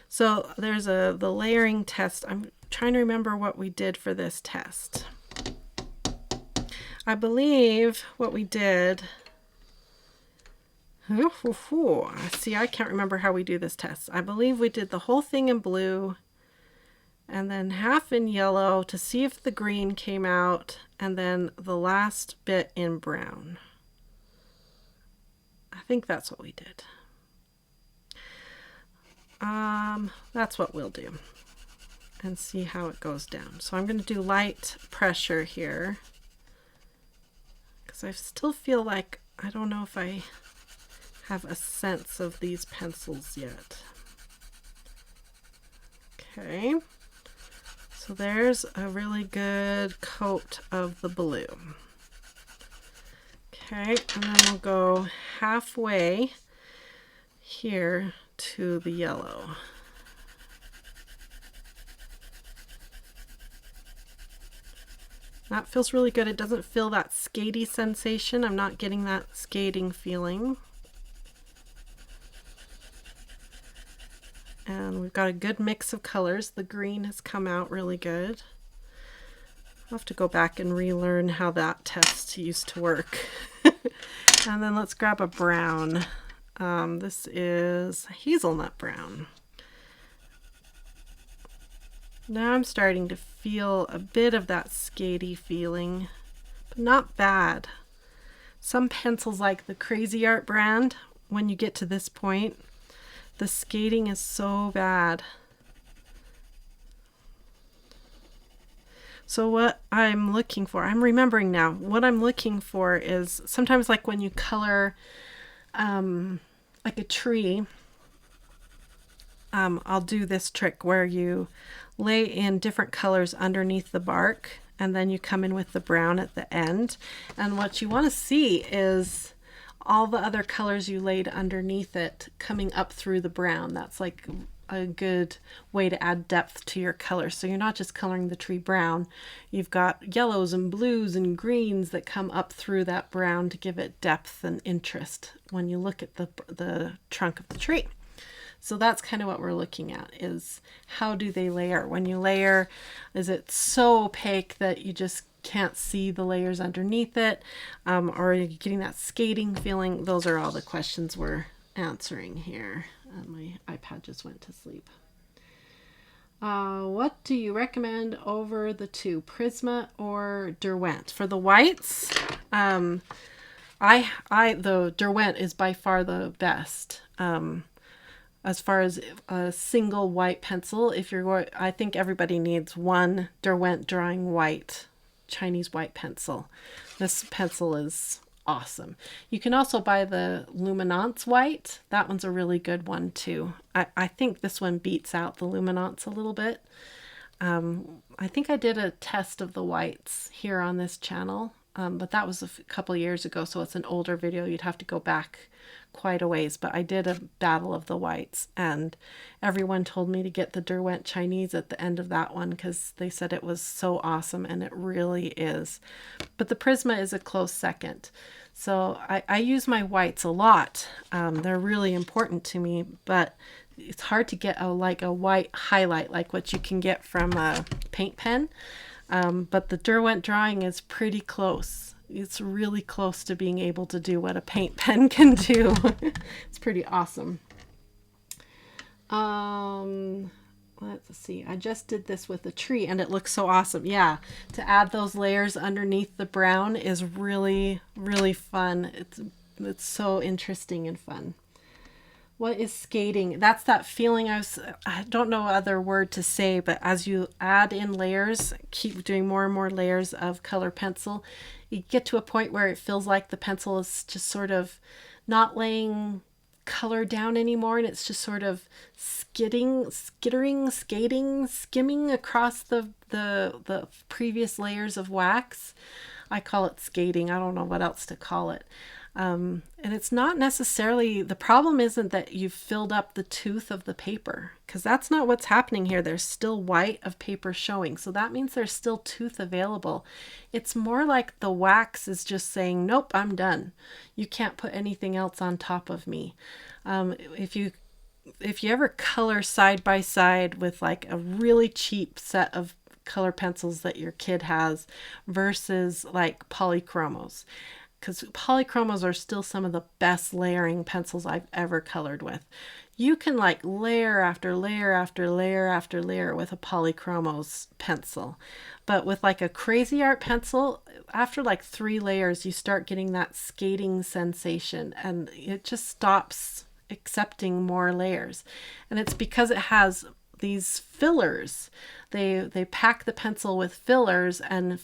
So there's the layering test. I'm trying to remember what we did for this test. I believe what we did... See, I can't remember how we do this test. I believe we did the whole thing in blue, and then half in yellow to see if the green came out, and then the last bit in brown. I think that's what we did. That's what we'll do, and see how it goes down. So I'm going to do light pressure here, because I still feel like I don't know if I have a sense of these pencils yet. Okay. So there's a really good coat of the blue. Okay, and then we'll go halfway here to the yellow. That feels really good. It doesn't feel that skatey sensation. I'm not getting that skating feeling. And we've got a good mix of colors. The green has come out really good. I'll have to go back and relearn how that test used to work. And then let's grab a brown. This is hazelnut brown. Now I'm starting to feel a bit of that skatey feeling, but not bad. Some pencils like the Crazy Art brand, when you get to this point, The skating is so bad. So what I'm looking for, I'm remembering now, what I'm looking for is sometimes like when you color like a tree, I'll do this trick where you lay in different colors underneath the bark and then you come in with the brown at the end. And what you want to see is all the other colors you laid underneath it coming up through the brown. That's like a good way to add depth to your color. So you're not just coloring the tree brown, you've got yellows and blues and greens that come up through that brown to give it depth and interest when you look at the trunk of the tree. So that's kind of what we're looking at, is how do they layer? When you layer, is it so opaque that you just can't see the layers underneath it? Or are you getting that skating feeling? Those are all the questions we're answering here. My iPad just went to sleep. What do you recommend over the two, Prisma or Derwent? For the whites, the Derwent is by far the best. As far as a single white pencil, I think everybody needs one Derwent drawing white, Chinese white pencil. This pencil is awesome. You can also buy the Luminance white. That one's a really good one too. I think this one beats out the Luminance a little bit. I think I did a test of the whites here on this channel, but that was a couple years ago, so it's an older video. You'd have to go back quite a ways, but I did a battle of the whites and everyone told me to get the Derwent Chinese at the end of that one because they said it was so awesome, and it really is. But the Prisma is a close second. So I use my whites a lot. They're really important to me, but it's hard to get a white highlight like what you can get from a paint pen. But the Derwent drawing is pretty close. It's really close to being able to do what a paint pen can do. It's pretty awesome. Let's see. I just did this with a tree and it looks so awesome. Yeah, to add those layers underneath the brown is really, really fun. It's so interesting and fun. What is skating? That's that feeling I don't know other word to say, but as you add in layers, keep doing more and more layers of color pencil, you get to a point where it feels like the pencil is just sort of not laying color down anymore, and it's just sort of skimming across the previous layers of wax. I call it skating. I don't know what else to call it. And it's not necessarily, the problem isn't that you've filled up the tooth of the paper, because that's not what's happening here. There's still white of paper showing. So that means there's still tooth available. It's more like the wax is just saying, nope, I'm done. You can't put anything else on top of me. If you ever color side by side with like a really cheap set of color pencils that your kid has versus like polychromos, because polychromos are still some of the best layering pencils I've ever colored with. You can like layer after layer after layer after layer with a polychromos pencil. But with like a crazy art pencil, after like 3 layers, you start getting that skating sensation and it just stops accepting more layers. And it's because it has these fillers. They pack the pencil with fillers and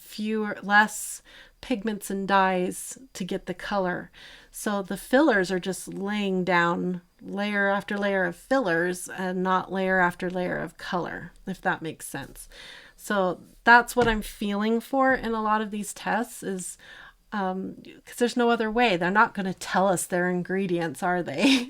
less pigments and dyes to get the color. So the fillers are just laying down layer after layer of fillers and not layer after layer of color, if that makes sense. So that's what I'm feeling for in a lot of these tests, is because there's no other way. They're not going to tell us their ingredients, are they?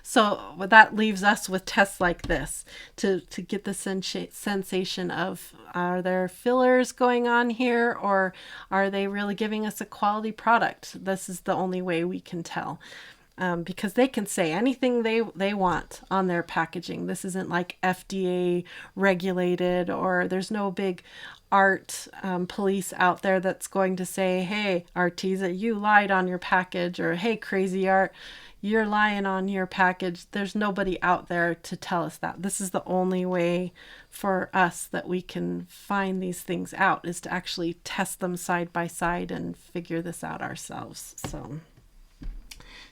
So that leaves us with tests like this to get the sensation of, are there fillers going on here, or are they really giving us a quality product? This is the only way we can tell. Because they can say anything they want on their packaging. This isn't like FDA regulated, or there's no big art police out there that's going to say, hey, Arteza, you lied on your package, or hey, Crazy Art, you're lying on your package. There's nobody out there to tell us that. This is the only way for us that we can find these things out, is to actually test them side by side and figure this out ourselves. So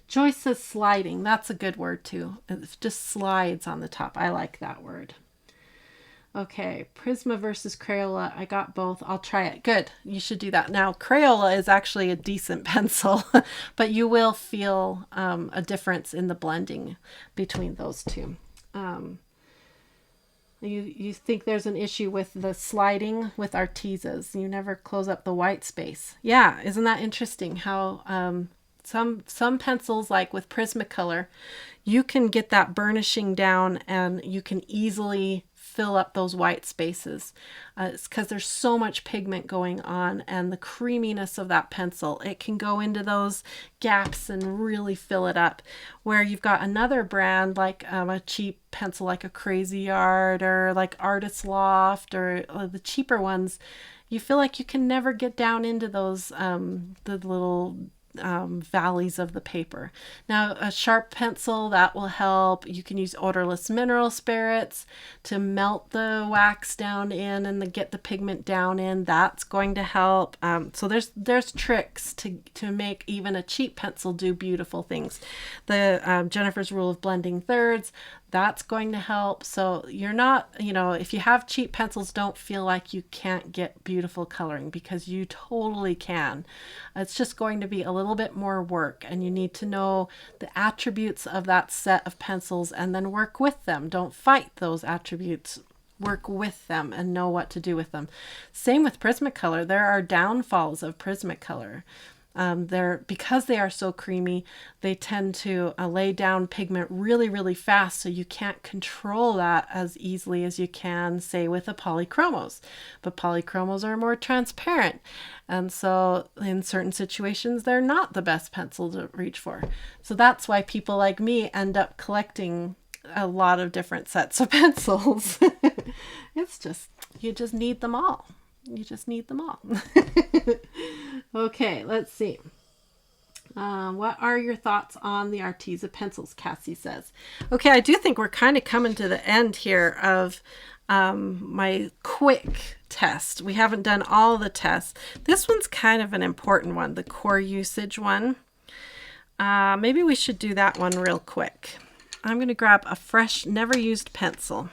Joyce says sliding. That's a good word too. It just slides on the top. I like that word. Okay, Prisma versus Crayola. I got both. I'll try it. Good. You should do that. Now, Crayola is actually a decent pencil, but you will feel a difference in the blending between those two. You think there's an issue with the sliding with Artezas. You never close up the white space. Yeah, isn't that interesting how some pencils, like with Prismacolor, you can get that burnishing down and you can easily fill up those white spaces. It's because there's so much pigment going on, and the creaminess of that pencil, it can go into those gaps and really fill it up. Where you've got another brand like a cheap pencil like a Crazy Art or like Artist Loft or the cheaper ones, you feel like you can never get down into those the little valleys of the paper. Now, a sharp pencil, that will help. You can use odorless mineral spirits to melt the wax down in and get the pigment down in. That's going to help. So there's tricks to make even a cheap pencil do beautiful things. The Jennifer's Rule of Blending Thirds, that's going to help. So you're not, if you have cheap pencils, don't feel like you can't get beautiful coloring, because you totally can. It's just going to be a little bit more work, and you need to know the attributes of that set of pencils and then work with them. Don't fight those attributes. Work with them and know what to do with them. Same with Prismacolor. There are downfalls of Prismacolor. Because they are so creamy, they tend to lay down pigment really, really fast, so you can't control that as easily as you can, say, with a polychromos. But polychromos are more transparent, and so in certain situations, they're not the best pencil to reach for. So that's why people like me end up collecting a lot of different sets of pencils. You just need them all. You just need them all. Okay, let's see. What are your thoughts on the Arteza pencils, Cassie says. Okay, I do think we're kind of coming to the end here of my quick test. We haven't done all the tests. This one's kind of an important one, the core usage one. Maybe we should do that one real quick. I'm going to grab a fresh, never used pencil.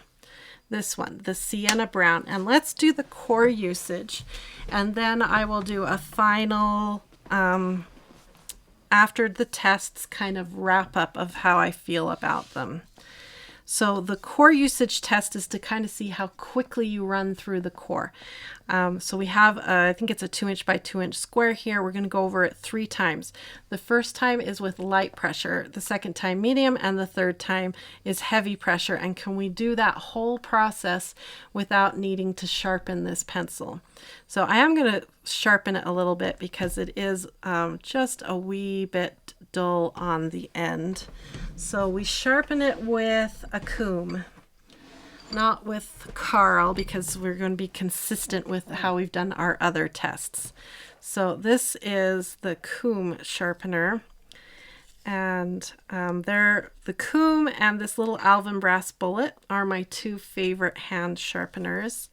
This one, the Sienna Brown, and let's do the core usage, and then I will do a final after the tests kind of wrap up of how I feel about them. So the core usage test is to kind of see how quickly you run through the core. So we have, I think it's a 2" by 2" square here. We're going to go over it 3 times. The first time is with light pressure, the second time medium, and the third time is heavy pressure. And can we do that whole process without needing to sharpen this pencil? So I am going to sharpen it a little bit because it is just a wee bit dull on the end. So we sharpen it with a comb, not with Carl, because we're going to be consistent with how we've done our other tests. So this is the comb sharpener, and the comb and this little Alvin brass bullet are my 2 favorite hand sharpeners.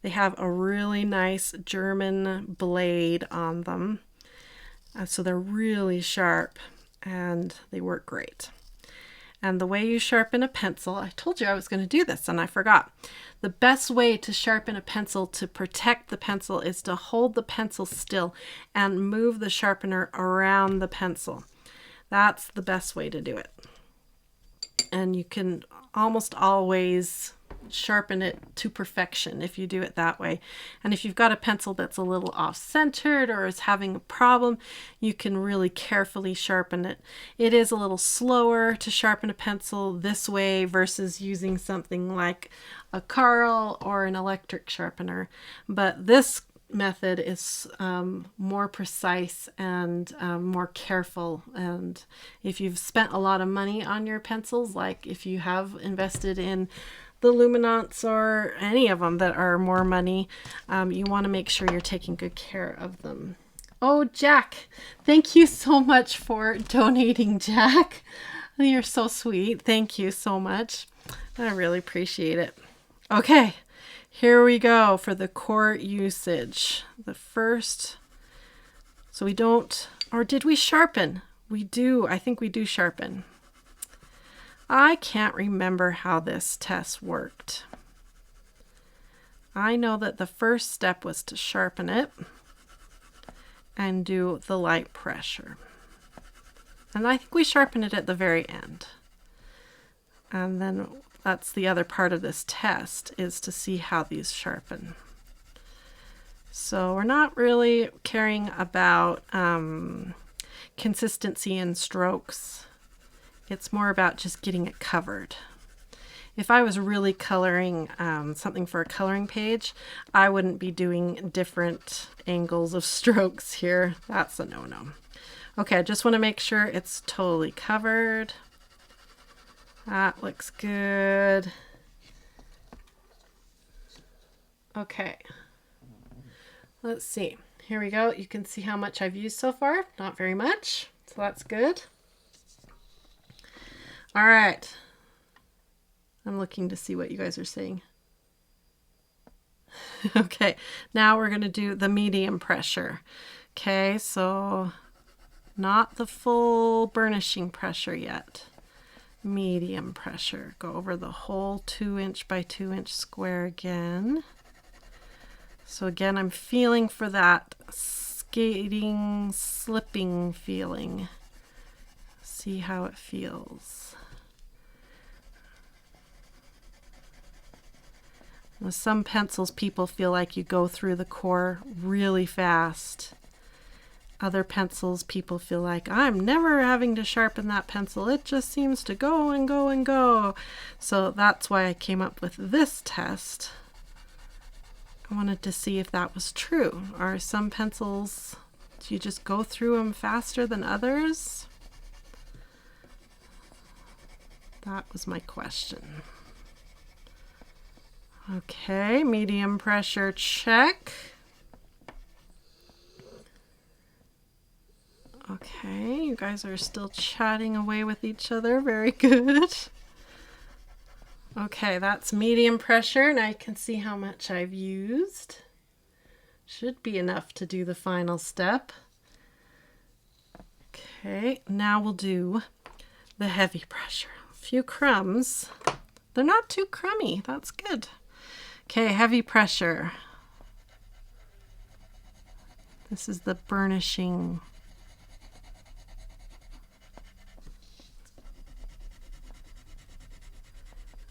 They have a really nice German blade on them, so they're really sharp and they work great. And the way you sharpen a pencil, I told you I was going to do this and I forgot. The best way to sharpen a pencil to protect the pencil is to hold the pencil still and move the sharpener around the pencil. That's the best way to do it. And you can almost always sharpen it to perfection if you do it that way. And if you've got a pencil that's a little off-centered or is having a problem, you can really carefully sharpen it. It is a little slower to sharpen a pencil this way versus using something like a Carl or an electric sharpener, but this method is more precise and more careful. And if you've spent a lot of money on your pencils, like if you have invested in the Luminants or any of them that are more money, you want to make sure you're taking good care of them. Oh, Jack, thank you so much for donating, Jack. You're so sweet. Thank you so much. I really appreciate it. Okay, here we go for the core usage. The first, so we don't, or did we sharpen? we do, I think we do sharpen. I can't remember how this test worked. I know that the first step was to sharpen it and do the light pressure. And I think we sharpen it at the very end. And then that's the other part of this test, is to see how these sharpen. So we're not really caring about consistency in strokes. It's more about just getting it covered. If I was really coloring something for a coloring page, I wouldn't be doing different angles of strokes here. That's a no-no. Okay, I just want to make sure it's totally covered. That looks good. Okay. Let's see. Here we go. You can see how much I've used so far. Not very much. So that's good. All right. I'm looking to see what you guys are saying. Okay. Now we're going to do the medium pressure. Okay. So not the full burnishing pressure yet. Medium pressure. Go over the whole 2" by 2" square again. So again, I'm feeling for that skating, slipping feeling. See how it feels. With some pencils, people feel like you go through the core really fast. Other pencils, people feel like, I'm never having to sharpen that pencil. It just seems to go and go and go. So that's why I came up with this test. I wanted to see if that was true. Are some pencils, do you just go through them faster than others? That was my question. Okay, medium pressure check. Okay, you guys are still chatting away with each other. Very good. Okay, that's medium pressure. Now you can see how much I've used. Should be enough to do the final step. Okay, now we'll do the heavy pressure. A few crumbs. They're not too crummy. That's good. Okay, heavy pressure. This is the burnishing.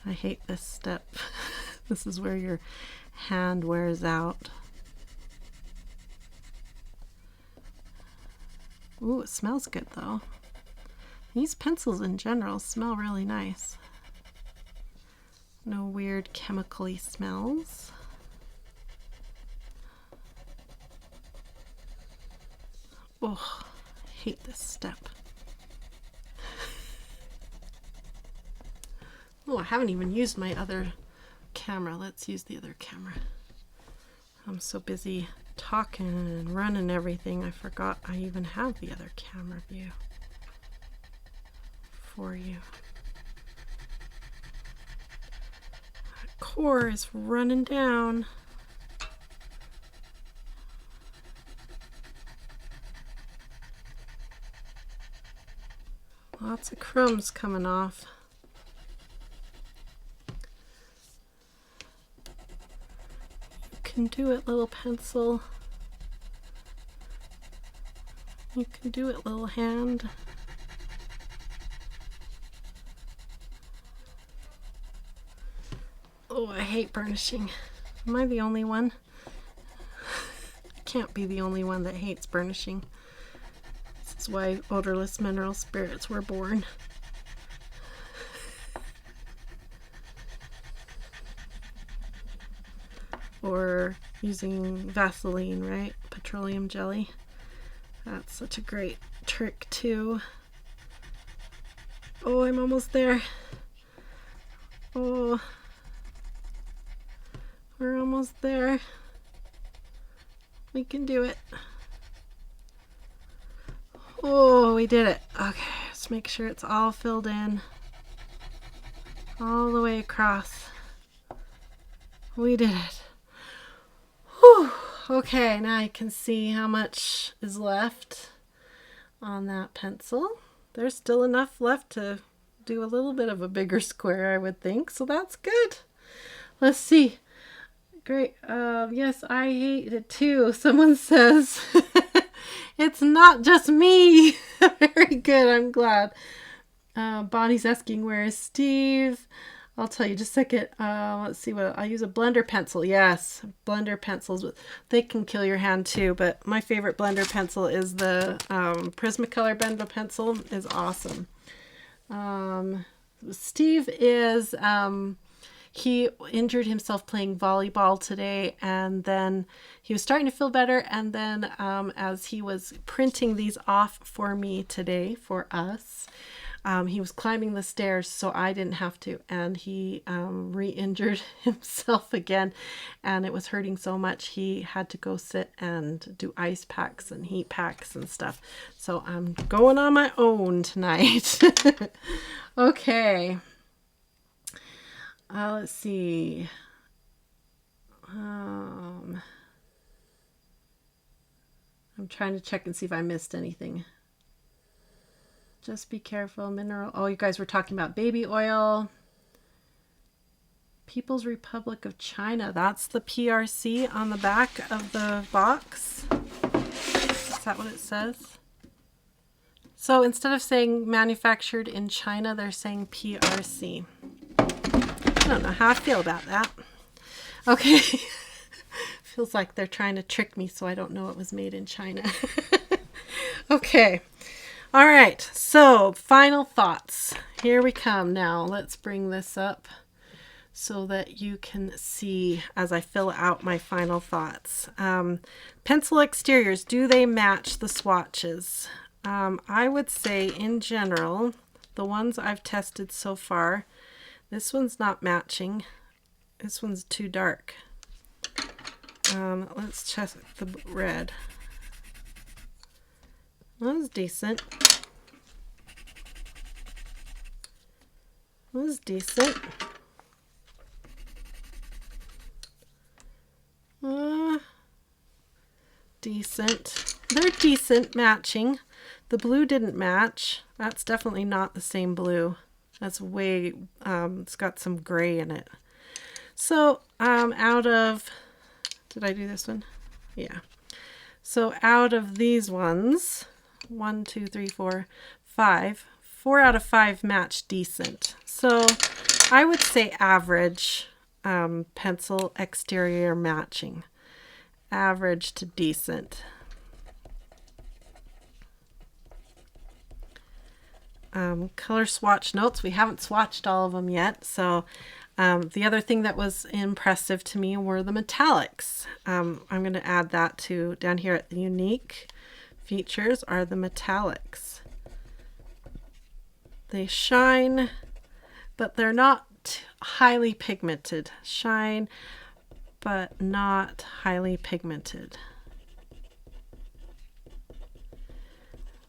I hate this step. This is where your hand wears out. Ooh, it smells good though. These pencils in general smell really nice. No weird chemical-y smells. Oh, I hate this step. Oh, I haven't even used my other camera. Let's use the other camera. I'm so busy talking and running everything, I forgot I even have the other camera view for you. That core is running down. Lots of crumbs coming off. You can do it, little pencil. You can do it, little hand. Oh, I hate burnishing. Am I the only one? I can't be the only one that hates burnishing. This is why odorless mineral spirits were born. Or using Vaseline, right? Petroleum jelly. That's such a great trick too. Oh, I'm almost there. Oh, we're almost there. We can do it. Oh, we did it. Okay, let's make sure it's all filled in. All the way across. We did it. Whew. Okay, now I can see how much is left. on that pencil. There's still enough left to do a little bit of a bigger square, I would think, so that's good. Let's see. Great. Yes, I hate it too. Someone says it's not just me. Very good. I'm glad. Bonnie's asking, where is Steve? I'll tell you just a second. Let's see what I'll use. A blender pencil. Yes, blender pencils. They can kill your hand too, but my favorite blender pencil is the Prismacolor blender pencil. Is awesome. Steve is he injured himself playing volleyball today, and then he was starting to feel better, and then as he was printing these off for me today for us, he was climbing the stairs so I didn't have to, and he re-injured himself again, and it was hurting so much he had to go sit and do ice packs and heat packs and stuff. So I'm going on my own tonight. Okay. Let's see. I'm trying to check and see if I missed anything. Just be careful. Mineral. Oh, you guys were talking about baby oil. People's Republic of China. That's the PRC on the back of the box. Is that what it says? So instead of saying manufactured in China, they're saying PRC. I don't know how I feel about that. Okay. Feels like they're trying to trick me so I don't know it was made in China. Okay. All right. So final thoughts. Here we come now. Let's bring this up so that you can see as I fill out my final thoughts. Pencil exteriors, do they match the swatches? I would say in general, the ones I've tested so far, this one's not matching. This one's too dark. Let's check the red. That was decent. That was decent. Decent. They're decent matching. The blue didn't match. That's definitely not the same blue. That's way, it's got some gray in it. So out of, did I do this one? Yeah. So out of these ones, 1, 2, 3, 4, 5, 4 out of 5 match decent. So I would say average pencil exterior matching. Average to decent. Color swatch notes. We haven't swatched all of them yet. So the other thing that was impressive to me were the metallics. I'm going to add that to down here at the unique features are the metallics. They shine, but they're not highly pigmented. Shine, but not highly pigmented.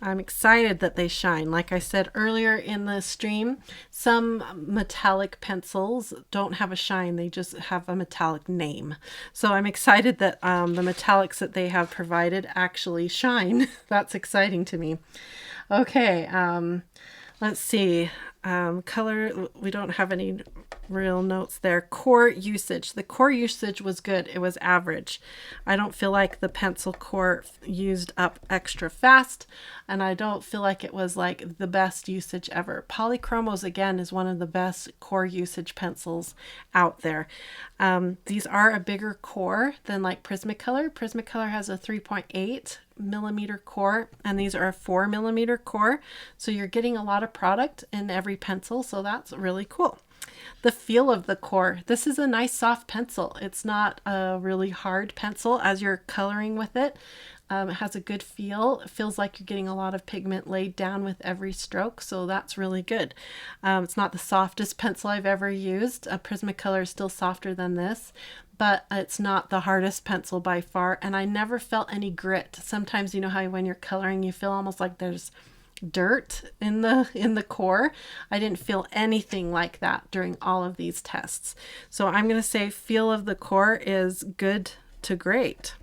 I'm excited that they shine. Like I said earlier in the stream, some metallic pencils don't have a shine. They just have a metallic name. So I'm excited that the metallics that they have provided actually shine. That's exciting to me. Okay, let's see. Color, we don't have any real notes there. Core usage. The core usage was good. It was average. I don't feel like the pencil core used up extra fast, and I don't feel like it was like the best usage ever. Polychromos, again, is one of the best core usage pencils out there. These are a bigger core than like Prismacolor. Prismacolor has a 3.8 millimeter core, and these are a 4 millimeter core. So you're getting a lot of product in every pencil. So that's really cool. The feel of the core. This is a nice soft pencil. It's not a really hard pencil as you're coloring with it. It has a good feel. It feels like you're getting a lot of pigment laid down with every stroke, so that's really good. It's not the softest pencil I've ever used. A Prismacolor is still softer than this, but it's not the hardest pencil by far, and I never felt any grit. Sometimes, you know how when you're coloring you feel almost like there's dirt in the core. I didn't feel anything like that during all of these tests. So I'm going to say feel of the core is good to great.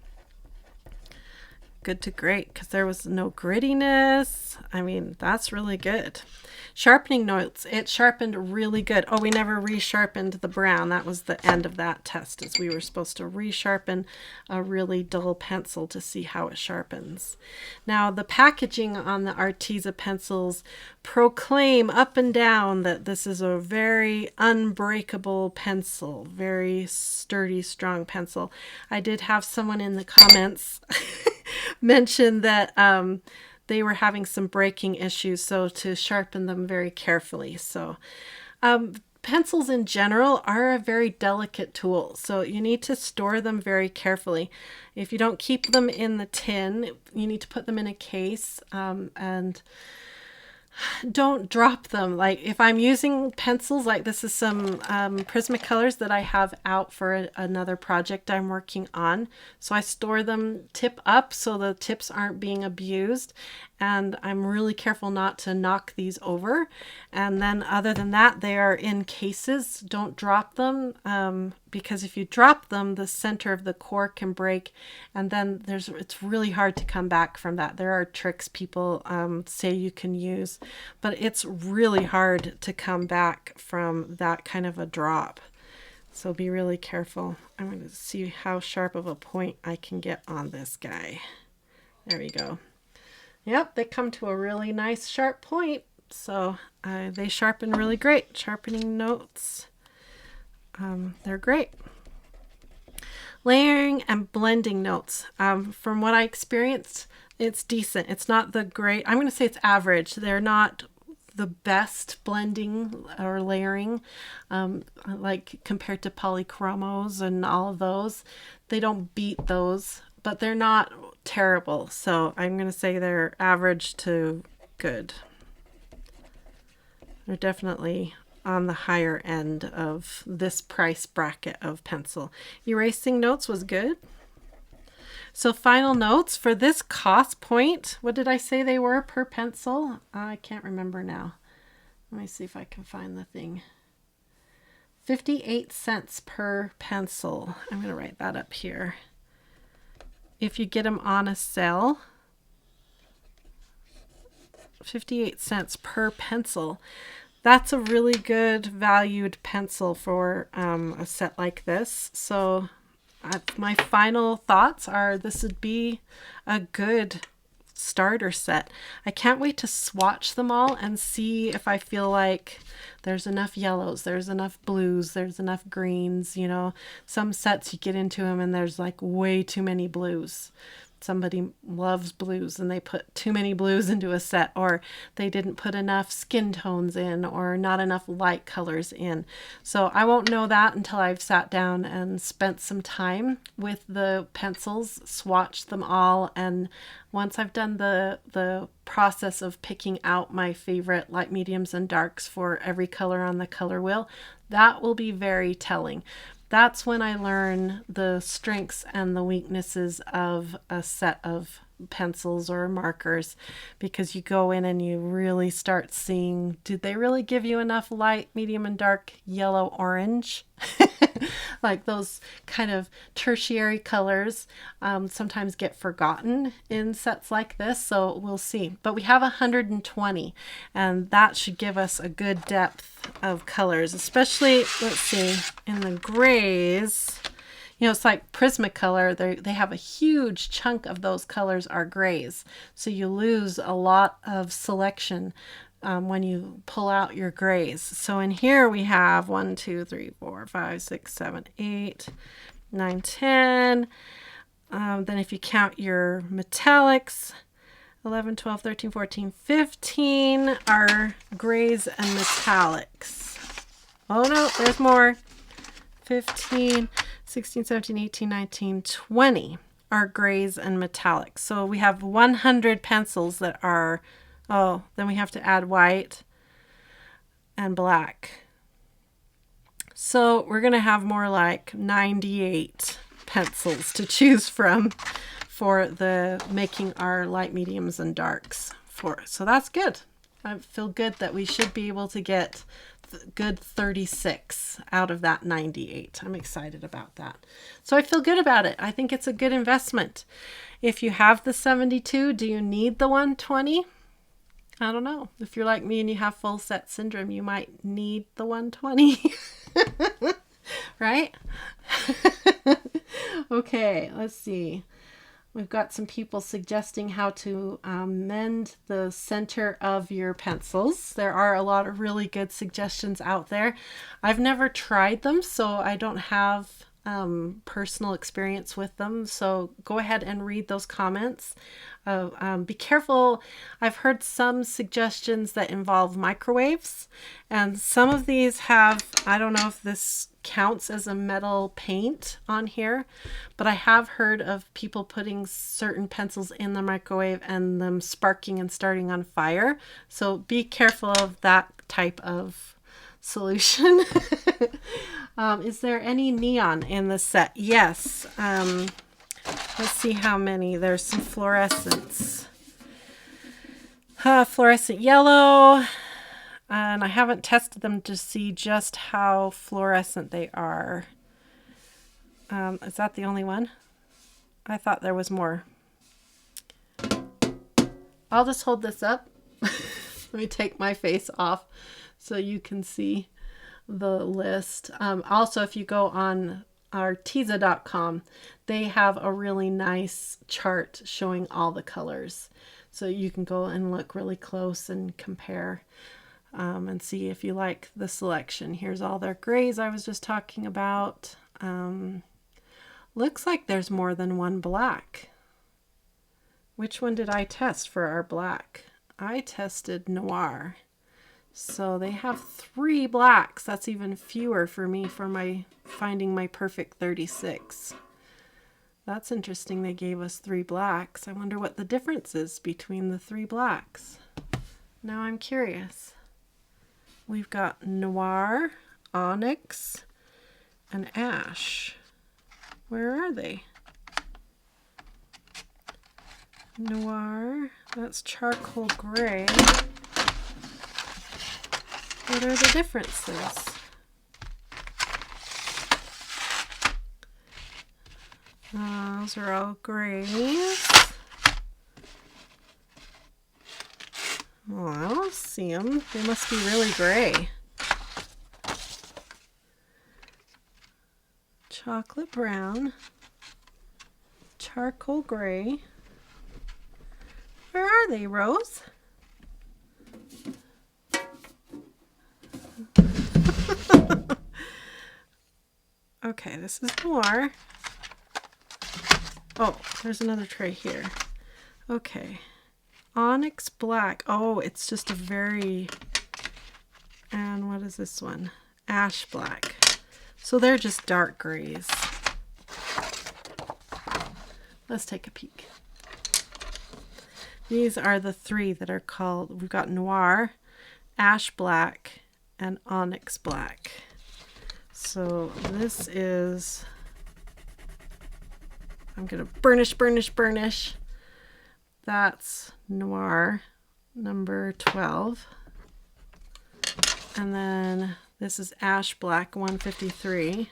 good to great, because there was no grittiness. I mean, that's really good. Sharpening notes, it sharpened really good. Oh, we never resharpened the brown. That was the end of that test, is we were supposed to resharpen a really dull pencil to see how it sharpens. Now, the packaging on the Arteza pencils proclaim up and down that this is a very unbreakable pencil, very sturdy, strong pencil. I did have someone in the comments mention that they were having some breaking issues, so to sharpen them very carefully. So pencils in general are a very delicate tool, so you need to store them very carefully. If you don't keep them in the tin, you need to put them in a case, and don't drop them. Like if I'm using pencils, like this is some Prismacolors that I have out for another project I'm working on. So I store them tip up so the tips aren't being abused. And I'm really careful not to knock these over. And then other than that, they are in cases. Don't drop them, because if you drop them, the center of the core can break, and then it's really hard to come back from that. There are tricks people say you can use, but it's really hard to come back from that kind of a drop. So be really careful. I'm going to see how sharp of a point I can get on this guy. There we go. Yep, they come to a really nice sharp point. So they sharpen really great. Sharpening notes, they're great. Layering and blending notes. From what I experienced, it's decent. It's not the great, I'm going to say it's average. They're not the best blending or layering, like compared to polychromos and all of those. They don't beat those, but they're not terrible. So I'm going to say they're average to good. They're definitely on the higher end of this price bracket of pencil. Erasing notes was good. So final notes for this cost point. What did I say they were per pencil? I can't remember now. Let me see if I can find the thing. 58 cents per pencil. I'm going to write that up here. If you get them on a sale, 58 cents per pencil. That's a really good valued pencil for a set like this. So my final thoughts are this would be a good starter set. I can't wait to swatch them all and see if I feel like there's enough yellows, there's enough blues, there's enough greens. You know, some sets you get into them and there's like way too many blues. Somebody loves blues and they put too many blues into a set, or they didn't put enough skin tones in, or not enough light colors in. So I won't know that until I've sat down and spent some time with the pencils, swatched them all, and once I've done the process of picking out my favorite light, mediums, and darks for every color on the color wheel, that will be very telling. That's when I learn the strengths and the weaknesses of a set of pencils or markers, because you go in and you really start seeing, did they really give you enough light, medium, and dark, yellow, orange? Like those kind of tertiary colors sometimes get forgotten in sets like this, so we'll see. But we have 120, and that should give us a good depth of colors, especially, let's see, in the grays. You know, it's like Prismacolor. They have a huge chunk of those colors are grays. So you lose a lot of selection when you pull out your grays. So in here we have 1, 2, 3, 4, 5, 6, 7, 8, 9, 10. Then if you count your metallics, 11, 12, 13, 14, 15 are grays and metallics. Oh no, there's more. 15, 16, 17, 18, 19, 20 are grays and metallics. So we have 100 pencils that are, oh, then we have to add white and black. So we're going to have more like 98 pencils to choose from for the making our light, mediums, and darks for. So that's good. I feel good that we should be able to get good 36 out of that 98. I'm excited about that. So I feel good about it. I think it's a good investment. If you have the 72, do you need the 120? I don't know. If you're like me and you have full set syndrome, you might need the 120. Right? Okay, let's see. We've got some people suggesting how to mend the center of your pencils. There are a lot of really good suggestions out there. I've never tried them, so I don't have personal experience with them. So go ahead and read those comments. Be careful. I've heard some suggestions that involve microwaves, and some of these have, I don't know if this counts as a metal paint on here, but I have heard of people putting certain pencils in the microwave and them sparking and starting on fire. So be careful of that type of solution. Is there any neon in the set? Yes. Let's see how many. There's some fluorescents. Fluorescent yellow. And I haven't tested them to see just how fluorescent they are. Is that the only one? I thought there was more. I'll just hold this up. Let me take my face off so you can see the list. Also, if you go on Arteza.com, they have a really nice chart showing all the colors. So you can go and look really close and compare and see if you like the selection. Here's all their grays I was just talking about. Looks like there's more than one black. Which one did I test for our black? I tested Noir. So they have 3 blacks. That's even fewer for me for my finding my perfect 36. That's interesting. They gave us 3 blacks. I wonder what the difference is between the 3 blacks. Now I'm curious. We've got Noir, Onyx, and Ash. Where are they? Noir, that's charcoal gray. What are the differences? Those are all grays. Well, I don't see them. They must be really gray. Chocolate brown. Charcoal gray. Where are they, Rose? Okay, this is Noir. Oh, there's another tray here. Okay. Onyx black. Oh, it's just a very... And what is this one? Ash black. So they're just dark grays. Let's take a peek. These are the 3 that are called... We've got Noir, Ash black, and Onyx black. So this is... I'm going to burnish. That's Noir, number 12. And then this is Ash Black, 153.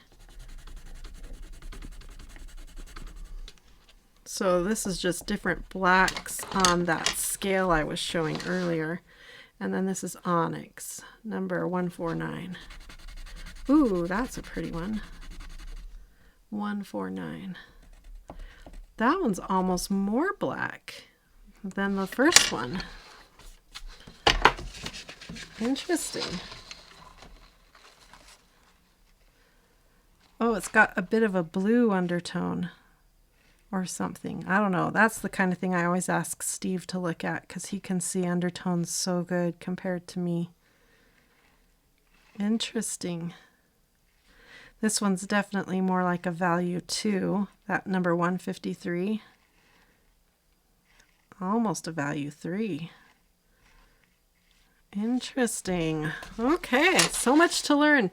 So this is just different blacks on that scale I was showing earlier. And then this is Onyx, number 149. Ooh, that's a pretty one. 149. That one's almost more black than the first one. Interesting. Oh, it's got a bit of a blue undertone or something. I don't know. That's the kind of thing I always ask Steve to look at because he can see undertones so good compared to me. Interesting. This one's definitely more like a value 2, that number 153. Almost a value 3. Interesting. Okay, so much to learn.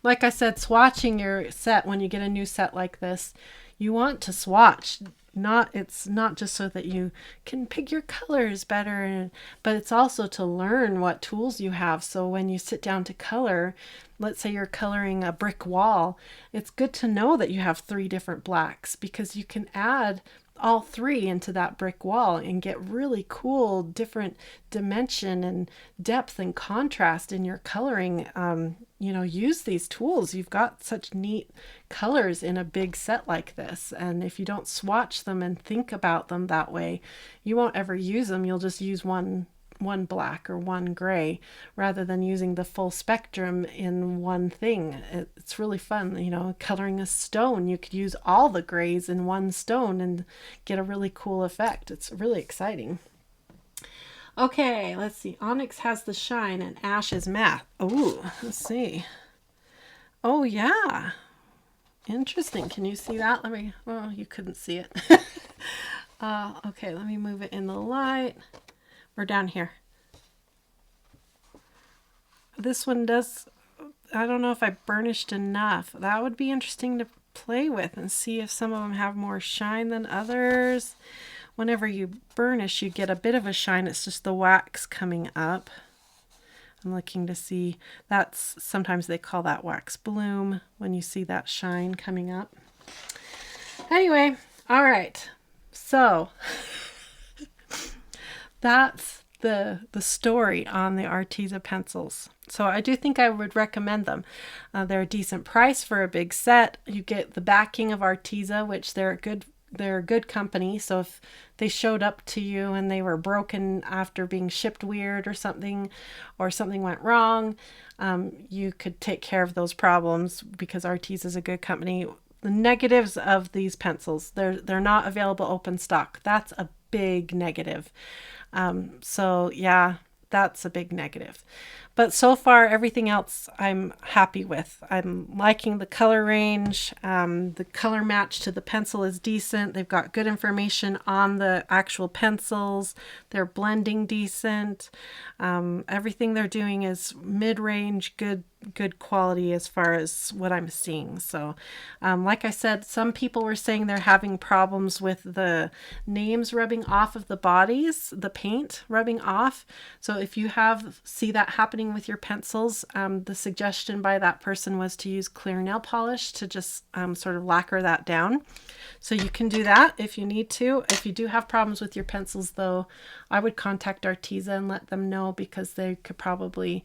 Like I said, swatching your set when you get a new set like this, you want to swatch. It's not just so that you can pick your colors better, but it's also to learn what tools you have. So when you sit down to color, let's say you're coloring a brick wall, it's good to know that you have 3 different blacks, because you can add all 3 into that brick wall and get really cool different dimension and depth and contrast in your coloring. Use these tools. You've got such neat colors in a big set like this, and if you don't swatch them and think about them that way, you won't ever use them. You'll just use one black or one gray rather than using the full spectrum in one thing. It's really fun. Coloring a stone, you could use all the grays in one stone and get a really cool effect. It's really exciting. Okay, let's see. Onyx has the shine and ash is matte. Oh, let's see. Oh yeah, interesting. Can you see that? Well, you couldn't see it. Okay, let me move it in the light. Or down here. This one does, I don't know if I burnished enough. That would be interesting to play with and see if some of them have more shine than others. Whenever you burnish, you get a bit of a shine. It's just the wax coming up. I'm looking to see, sometimes they call that wax bloom when you see that shine coming up. Anyway, all right. So that's the story on the Arteza pencils. So I do think I would recommend them. They're a decent price for a big set. You get the backing of Arteza, which they're a good company. So if they showed up to you and they were broken after being shipped weird or something went wrong, you could take care of those problems because Arteza is a good company. The negatives of these pencils, they're not available open stock. That's a big negative. So yeah, that's a big negative. But so far, everything else I'm happy with. I'm liking the color range. The color match to the pencil is decent. They've got good information on the actual pencils. They're blending decent. Everything they're doing is mid-range, good quality as far as what I'm seeing. So like I said, some people were saying they're having problems with the names rubbing off of the bodies, the paint rubbing off. So if you see that happening with your pencils, the suggestion by that person was to use clear nail polish to just sort of lacquer that down. So you can do that if you need to. If you do have problems with your pencils though, I would contact Arteza and let them know, because they could probably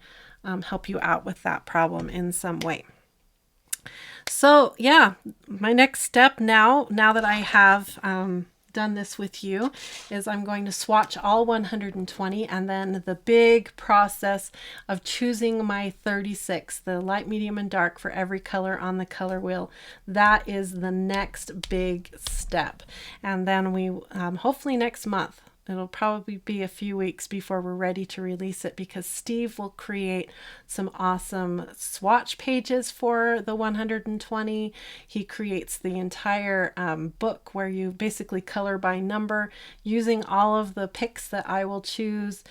help you out with that problem in some way. So yeah, my next step now that I have done this with you is I'm going to swatch all 120, and then the big process of choosing my 36, the light, medium, and dark for every color on the color wheel. That is the next big step. And then we hopefully next month, it'll probably be a few weeks before we're ready to release it, because Steve will create some awesome swatch pages for the 120. He creates the entire book where you basically color by number using all of the picks that I will choose.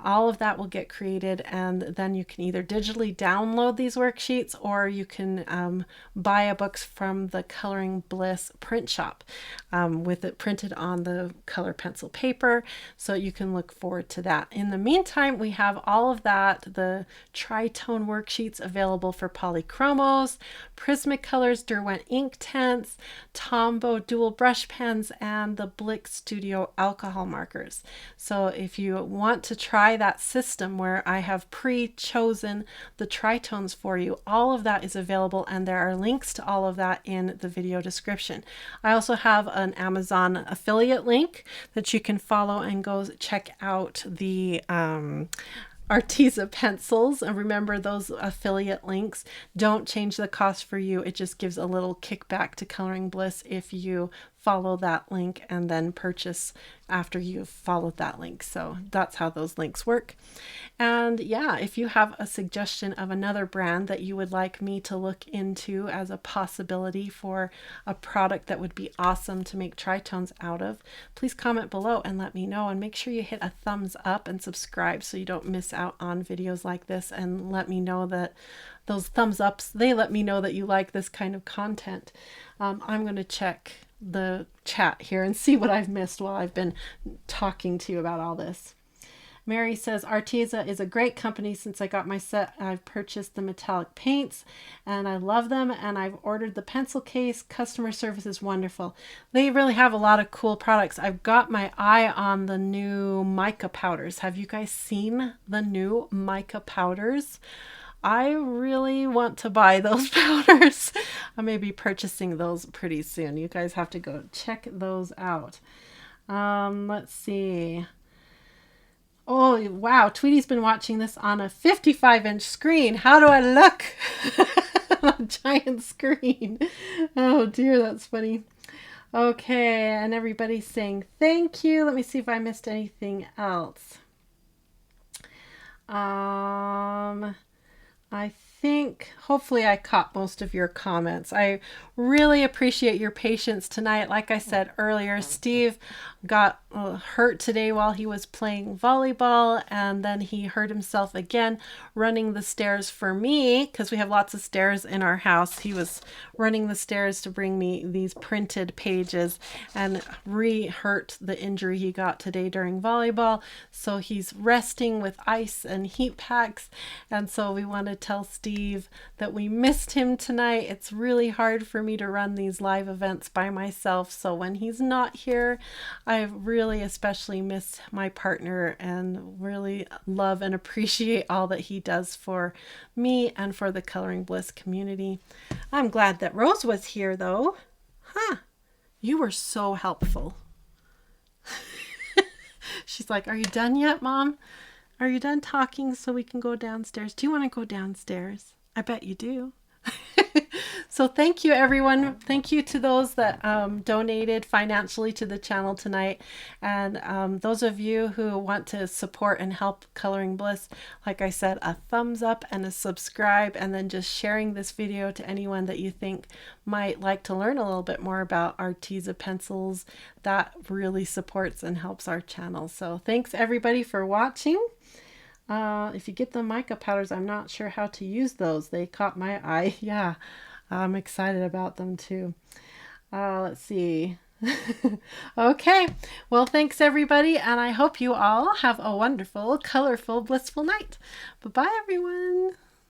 All of that will get created, and then you can either digitally download these worksheets or you can buy a book from the Coloring Bliss Print Shop with it printed on the color pencil paper. So you can look forward to that. In the meantime, we have all of that, the Tritone worksheets available for polychromos, Prismacolor's Derwent ink tints, Tombow dual brush pens, and the Blick Studio alcohol markers. So if you want to try that system where I have pre-chosen the Tritones for you, all of that is available, and there are links to all of that in the video description. I also have an Amazon affiliate link that you can follow and go check out the Arteza pencils. And remember, those affiliate links don't change the cost for you. It just gives a little kickback to Coloring Bliss if you follow that link and then purchase after you've followed that link. So that's how those links work. And yeah, if you have a suggestion of another brand that you would like me to look into as a possibility for a product that would be awesome to make tritones out of, please comment below and let me know. And make sure you hit a thumbs up and subscribe so you don't miss out on videos like this, and let me know that those thumbs ups, they let me know that you like this kind of content. I'm going to check the chat here and see what I've missed while I've been talking to you about all this. Mary says, Arteza is a great company. Since I got my set, I've purchased the metallic paints and I love them, and I've ordered the pencil case. Customer service is wonderful. They really have a lot of cool products. I've got my eye on the new mica powders. Have you guys seen the new mica powders? I really want to buy those powders. I may be purchasing those pretty soon. You guys have to go check those out. Let's see. Oh, wow. Tweety's been watching this on a 55-inch screen. How do I look? On a giant screen. Oh, dear. That's funny. Okay. And everybody's saying thank you. Let me see if I missed anything else. I think hopefully I caught most of your comments. I really appreciate your patience tonight. Like I said earlier, Steve got hurt today while he was playing volleyball, and then he hurt himself again running the stairs for me because we have lots of stairs in our house. He was running the stairs to bring me these printed pages and re-hurt the injury he got today during volleyball. So he's resting with ice and heat packs, and so we want to tell Steve that we missed him tonight. It's really hard for me to run these live events by myself, so when he's not here, I really especially miss my partner and really love and appreciate all that he does for me and for the Coloring Bliss community. I'm glad that Rose was here though. You were so helpful. She's like, are you done yet, Mom? Are you done talking so we can go downstairs? Do you want to go downstairs? I bet you do. So thank you, everyone. Thank you to those that donated financially to the channel tonight. And those of you who want to support and help Coloring Bliss, like I said, a thumbs up and a subscribe, and then just sharing this video to anyone that you think might like to learn a little bit more about Arteza pencils. That really supports and helps our channel. So thanks everybody for watching. If you get the mica powders, I'm not sure how to use those. They caught my eye. Yeah, I'm excited about them too. Let's see. Okay, well, thanks everybody, and I hope you all have a wonderful, colorful, blissful night. Bye-bye, everyone.